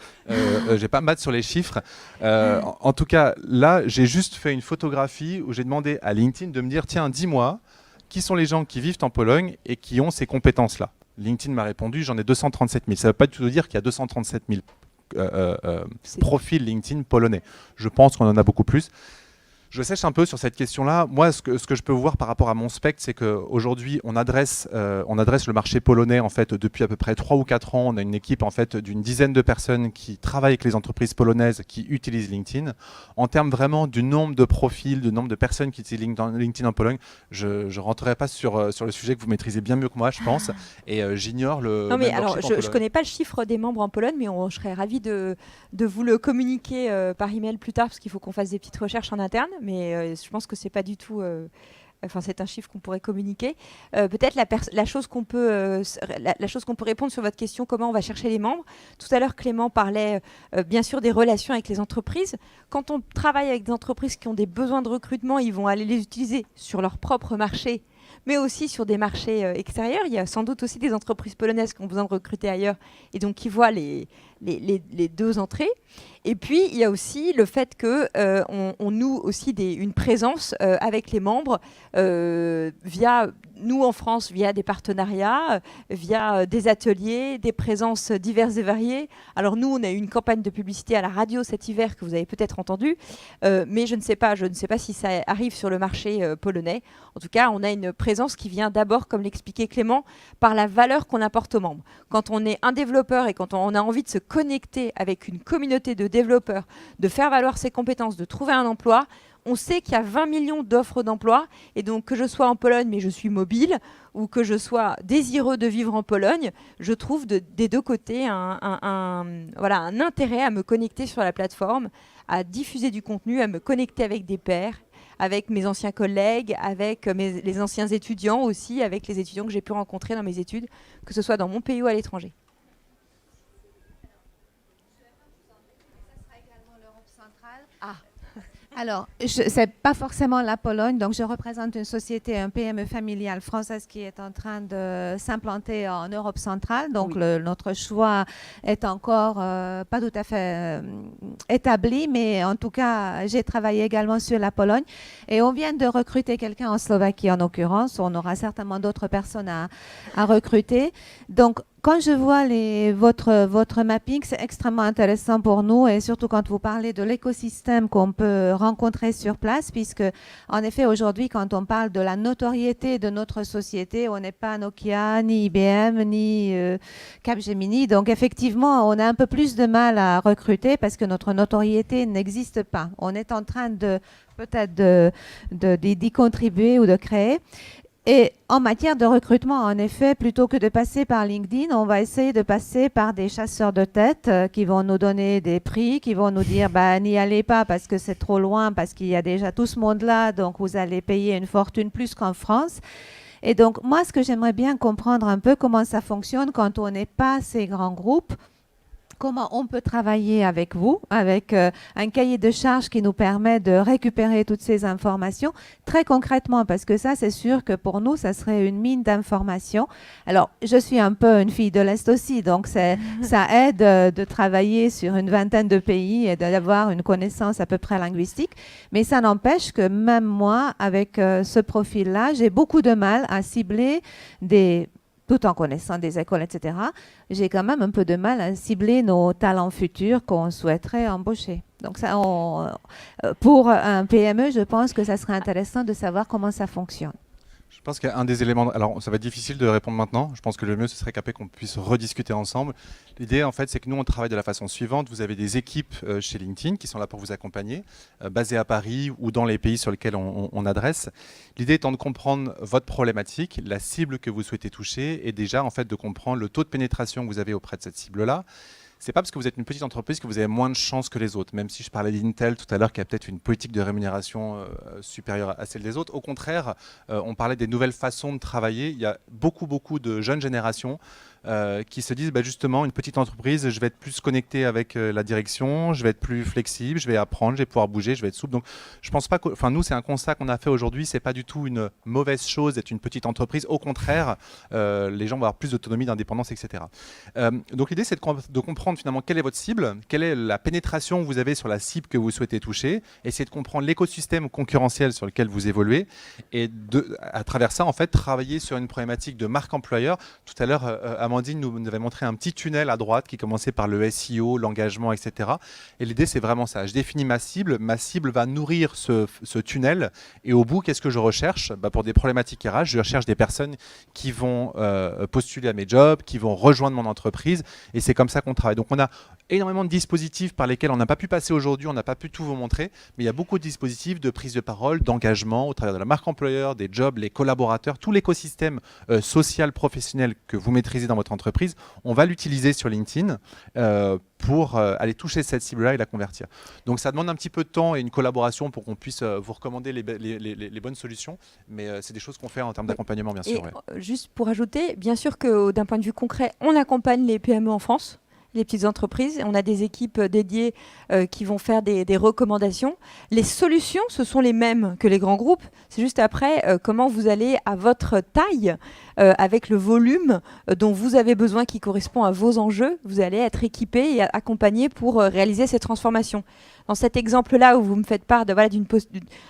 sur les chiffres. En tout cas, là, j'ai juste fait une photographie où j'ai demandé à LinkedIn de me dire, tiens, dis-moi, qui sont les gens qui vivent en Pologne et qui ont ces compétences-là? LinkedIn m'a répondu, j'en ai 237 000. Ça ne veut pas du tout dire qu'il y a 237 000 profils LinkedIn polonais. Je pense qu'on en a beaucoup plus. Je sèche un peu sur cette question-là. Moi, ce que je peux voir par rapport à mon spectre, c'est qu'aujourd'hui, on adresse le marché polonais en fait depuis à peu près 3 ou 4 ans. On a une équipe en fait d'une dizaine de personnes qui travaillent avec les entreprises polonaises qui utilisent LinkedIn. En termes vraiment du nombre de profils, du nombre de personnes qui utilisent LinkedIn en Pologne, je ne rentrerai pas sur le sujet que vous maîtrisez bien mieux que moi, je pense. Et j'ignore le. Non, mais alors, je ne connais pas le chiffre des membres en Pologne, mais je serais ravie de vous le communiquer par email plus tard, parce qu'il faut qu'on fasse des petites recherches en interne. Mais je pense que c'est pas du tout. C'est un chiffre qu'on pourrait communiquer. Peut-être la chose qu'on peut répondre sur votre question, comment on va chercher les membres. Tout à l'heure, Clément parlait bien sûr des relations avec les entreprises. Quand on travaille avec des entreprises qui ont des besoins de recrutement, ils vont aller les utiliser sur leur propre marché mais aussi sur des marchés extérieurs. Il y a sans doute aussi des entreprises polonaises qui ont besoin de recruter ailleurs et donc qui voient les deux entrées. Et puis, il y a aussi le fait qu'on noue aussi une présence avec les membres via, nous en France, via des partenariats, via des ateliers, des présences diverses et variées. Alors nous, on a eu une campagne de publicité à la radio cet hiver que vous avez peut-être entendu, mais je ne sais pas si ça arrive sur le marché polonais. En tout cas, on a une présence qui vient d'abord, comme l'expliquait Clément, par la valeur qu'on apporte aux membres. Quand on est un développeur et quand on a envie de se connecter avec une communauté de développeurs, de faire valoir ses compétences, de trouver un emploi, on sait qu'il y a 20 millions d'offres d'emploi, et donc que je sois en Pologne mais je suis mobile, ou que je sois désireux de vivre en Pologne, je trouve des deux côtés un intérêt à me connecter sur la plateforme, à diffuser du contenu, à me connecter avec des pairs, avec mes anciens collègues, avec les anciens étudiants aussi, avec les étudiants que j'ai pu rencontrer dans mes études, que ce soit dans mon pays ou à l'étranger. Ah. Alors, ce n'est pas forcément la Pologne, donc je représente une société, un PME familiale française qui est en train de s'implanter en Europe centrale. Donc, oui. Notre choix est encore pas tout à fait établi, mais en tout cas, j'ai travaillé également sur la Pologne. Et on vient de recruter quelqu'un en Slovaquie, en l'occurrence. On aura certainement d'autres personnes à recruter. Donc, quand je vois votre mapping, c'est extrêmement intéressant pour nous, et surtout quand vous parlez de l'écosystème qu'on peut rencontrer sur place, puisque en effet aujourd'hui quand on parle de la notoriété de notre société, on n'est pas Nokia, ni IBM, ni Capgemini, donc effectivement on a un peu plus de mal à recruter parce que notre notoriété n'existe pas. On est en train peut-être d'y contribuer ou de créer. Et en matière de recrutement, en effet, plutôt que de passer par LinkedIn, on va essayer de passer par des chasseurs de tête qui vont nous donner des prix, qui vont nous dire n'y allez pas parce que c'est trop loin, parce qu'il y a déjà tout ce monde-là, donc vous allez payer une fortune plus qu'en France. Et donc, moi, ce que j'aimerais bien comprendre un peu, comment ça fonctionne quand on n'est pas ces grands groupes. Comment on peut travailler avec vous, avec un cahier de charges qui nous permet de récupérer toutes ces informations très concrètement, parce que ça, c'est sûr que pour nous, ça serait une mine d'informations. Alors, je suis un peu une fille de l'Est aussi, donc ça aide de travailler sur une vingtaine de pays et d'avoir une connaissance à peu près linguistique, mais ça n'empêche que même moi, avec ce profil-là, j'ai beaucoup de mal à cibler tout en connaissant des écoles, etc., j'ai quand même un peu de mal à cibler nos talents futurs qu'on souhaiterait embaucher. Donc ça, pour un PME, je pense que ça serait intéressant de savoir comment ça fonctionne. Je pense qu'il y a un des éléments, alors ça va être difficile de répondre maintenant, je pense que le mieux ce serait qu'après qu'on puisse rediscuter ensemble. L'idée en fait c'est que nous on travaille de la façon suivante, vous avez des équipes chez LinkedIn qui sont là pour vous accompagner, basées à Paris ou dans les pays sur lesquels on adresse. L'idée étant de comprendre votre problématique, la cible que vous souhaitez toucher et déjà en fait de comprendre le taux de pénétration que vous avez auprès de cette cible-là. C'est pas parce que vous êtes une petite entreprise que vous avez moins de chances que les autres, même si je parlais d'Intel tout à l'heure qui a peut-être une politique de rémunération supérieure à celle des autres. Au contraire, on parlait des nouvelles façons de travailler. Il y a beaucoup de jeunes générations qui se disent justement, une petite entreprise, je vais être plus connecté avec la direction, je vais être plus flexible, je vais apprendre, je vais pouvoir bouger, je vais être souple. Donc je pense pas que, nous c'est un constat qu'on a fait aujourd'hui, c'est pas du tout une mauvaise chose d'être une petite entreprise. Au contraire, les gens vont avoir plus d'autonomie, d'indépendance, etc. Donc l'idée c'est de comprendre finalement quelle est votre cible, quelle est la pénétration que vous avez sur la cible que vous souhaitez toucher, essayer de comprendre l'écosystème concurrentiel sur lequel vous évoluez et à travers ça en fait travailler sur une problématique de marque employeur. Tout à l'heure Amandine nous avait montré un petit tunnel à droite qui commençait par le SEO, l'engagement, etc. Et l'idée c'est vraiment ça, je définis ma cible va nourrir ce tunnel et au bout qu'est-ce que je recherche pour des problématiques RH, je recherche des personnes qui vont postuler à mes jobs, qui vont rejoindre mon entreprise et c'est comme ça qu'on travaille. Donc on a énormément de dispositifs par lesquels on n'a pas pu passer aujourd'hui, on n'a pas pu tout vous montrer, mais il y a beaucoup de dispositifs de prise de parole, d'engagement au travers de la marque employeur, des jobs, les collaborateurs, tout l'écosystème social, professionnel que vous maîtrisez dans votre entreprise, on va l'utiliser sur LinkedIn pour aller toucher cette cible-là et la convertir. Donc ça demande un petit peu de temps et une collaboration pour qu'on puisse vous recommander les bonnes solutions, mais c'est des choses qu'on fait en termes d'accompagnement, bien sûr. Et juste pour ajouter, bien sûr que d'un point de vue concret, on accompagne les PME en France. les petites entreprises. On a des équipes dédiées qui vont faire des recommandations. Les solutions, ce sont les mêmes que les grands groupes. C'est juste après comment vous allez, à votre taille, avec le volume dont vous avez besoin qui correspond à vos enjeux, vous allez être équipé et accompagné pour réaliser ces transformations. Dans cet exemple-là où vous me faites part de, voilà,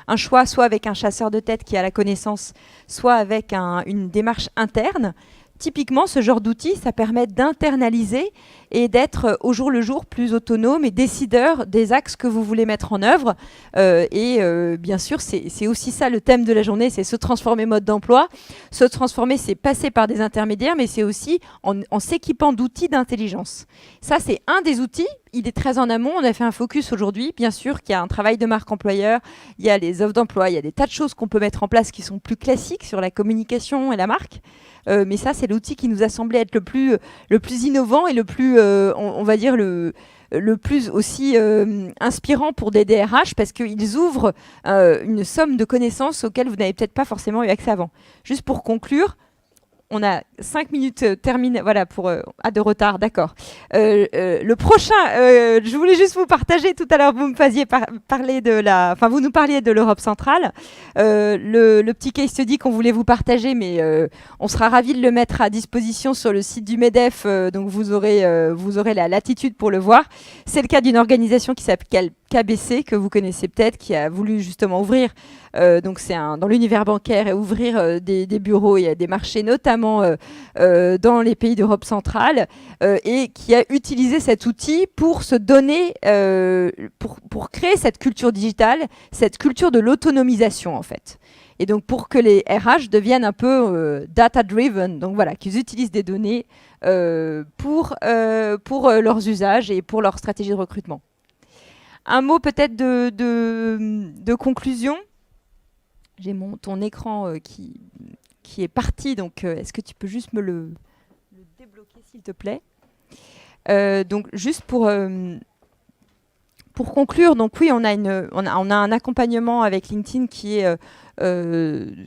un choix, soit avec un chasseur de tête qui a la connaissance, soit avec une démarche interne, typiquement, ce genre d'outil, ça permet d'internaliser et d'être au jour le jour plus autonome et décideur des axes que vous voulez mettre en œuvre. Bien sûr, c'est aussi ça le thème de la journée, c'est se transformer mode d'emploi. Se transformer, c'est passer par des intermédiaires, mais c'est aussi en s'équipant d'outils d'intelligence. Ça, c'est un des outils. Il est très en amont. On a fait un focus aujourd'hui. Bien sûr qu'il y a un travail de marque employeur, il y a les offres d'emploi, il y a des tas de choses qu'on peut mettre en place qui sont plus classiques sur la communication et la marque. Mais ça, c'est l'outil qui nous a semblé être le plus innovant et le plus, on va dire, le plus aussi inspirant pour des DRH parce qu'ils ouvrent une somme de connaissances auxquelles vous n'avez peut-être pas forcément eu accès avant. Juste pour conclure, on a 5 minutes terminées, voilà, de retard, d'accord. Le prochain, je voulais juste vous partager, tout à l'heure vous me faisiez parler vous nous parliez de l'Europe centrale, le petit case study qu'on voulait vous partager, mais on sera ravis de le mettre à disposition sur le site du MEDEF, donc vous aurez la latitude pour le voir. C'est le cas d'une organisation qui s'appelle KBC, que vous connaissez peut-être, qui a voulu justement ouvrir, donc c'est dans l'univers bancaire, et ouvrir des bureaux et des marchés, notamment dans les pays d'Europe centrale, et qui a utilisé cet outil pour se donner, pour créer cette culture digitale, cette culture de l'autonomisation en fait. Et donc pour que les RH deviennent un peu data-driven, donc voilà, qu'ils utilisent des données pour leurs usages et pour leur stratégie de recrutement. Un mot peut-être de conclusion. J'ai ton écran qui est parti, donc est-ce que tu peux juste me le débloquer s'il te plaît. Donc juste pour conclure, donc oui, on a un accompagnement avec LinkedIn qui est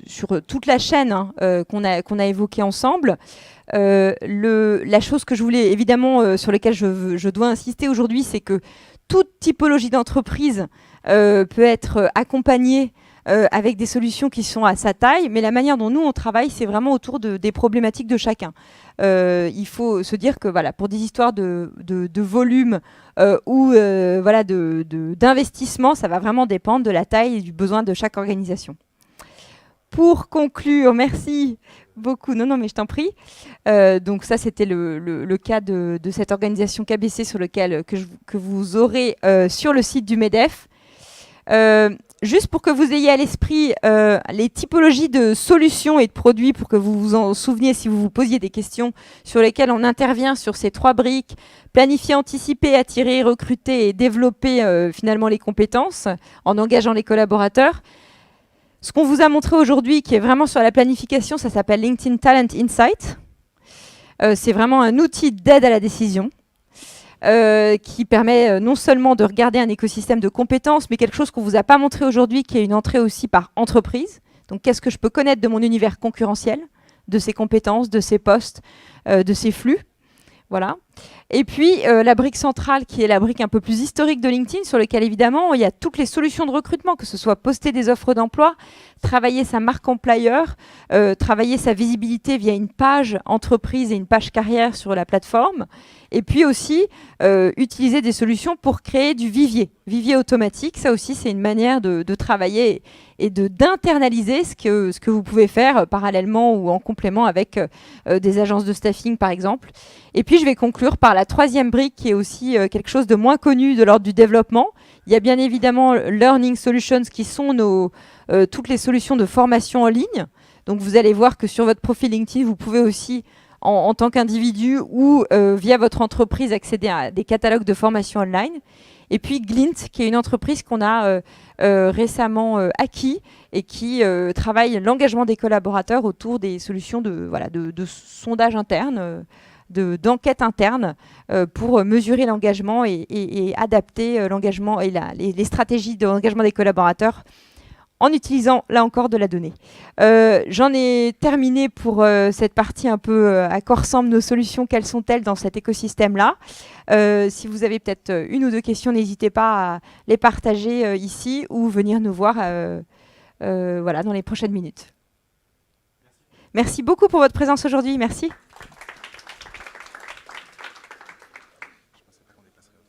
sur toute la chaîne qu'on a évoquée ensemble. La chose que je voulais évidemment sur laquelle je dois insister aujourd'hui, c'est que toute typologie d'entreprise peut être accompagnée avec des solutions qui sont à sa taille, mais la manière dont nous on travaille, c'est vraiment autour des problématiques de chacun. Il faut se dire que voilà, pour des histoires de volume ou voilà, d'investissement, ça va vraiment dépendre de la taille et du besoin de chaque organisation. Pour conclure, merci beaucoup. Non, mais je t'en prie. Donc ça, c'était le cas de cette organisation KBC sur lequel que vous aurez sur le site du MEDEF. Juste pour que vous ayez à l'esprit les typologies de solutions et de produits, pour que vous vous en souveniez si vous vous posiez des questions sur lesquelles on intervient sur ces 3 briques: planifier, anticiper, attirer, recruter et développer finalement les compétences en engageant les collaborateurs. Ce qu'on vous a montré aujourd'hui, qui est vraiment sur la planification, ça s'appelle LinkedIn Talent Insight. C'est vraiment un outil d'aide à la décision. Qui permet non seulement de regarder un écosystème de compétences, mais quelque chose qu'on ne vous a pas montré aujourd'hui, qui est une entrée aussi par entreprise. Donc, qu'est-ce que je peux connaître de mon univers concurrentiel, de ses compétences, de ses postes, de ses flux. Voilà. Et puis, la brique centrale, qui est la brique un peu plus historique de LinkedIn, sur laquelle, évidemment, il y a toutes les solutions de recrutement, que ce soit poster des offres d'emploi, travailler sa marque employeur, travailler sa visibilité via une page entreprise et une page carrière sur la plateforme. Et puis aussi, utiliser des solutions pour créer du vivier automatique. Ça aussi, c'est une manière de travailler et d'internaliser ce que vous pouvez faire parallèlement ou en complément avec des agences de staffing, par exemple. Et puis, je vais conclure par la 3e brique, qui est aussi quelque chose de moins connu de l'ordre du développement. Il y a bien évidemment Learning Solutions, qui sont toutes les solutions de formation en ligne. Donc, vous allez voir que sur votre profil LinkedIn, vous pouvez aussi, en tant qu'individu ou via votre entreprise, accéder à des catalogues de formation online. Et puis Glint, qui est une entreprise qu'on a récemment acquis et qui travaille l'engagement des collaborateurs autour des solutions de sondage interne, d'enquête interne pour mesurer l'engagement et adapter l'engagement et les stratégies d'engagement des collaborateurs en utilisant là encore de la donnée. J'en ai terminé pour cette partie un peu à quoi ressemblent nos solutions, quelles sont-elles dans cet écosystème-là. Si vous avez peut-être une ou deux questions, n'hésitez pas à les partager ici ou venir nous voir voilà, dans les prochaines minutes. Merci beaucoup pour votre présence aujourd'hui. Merci.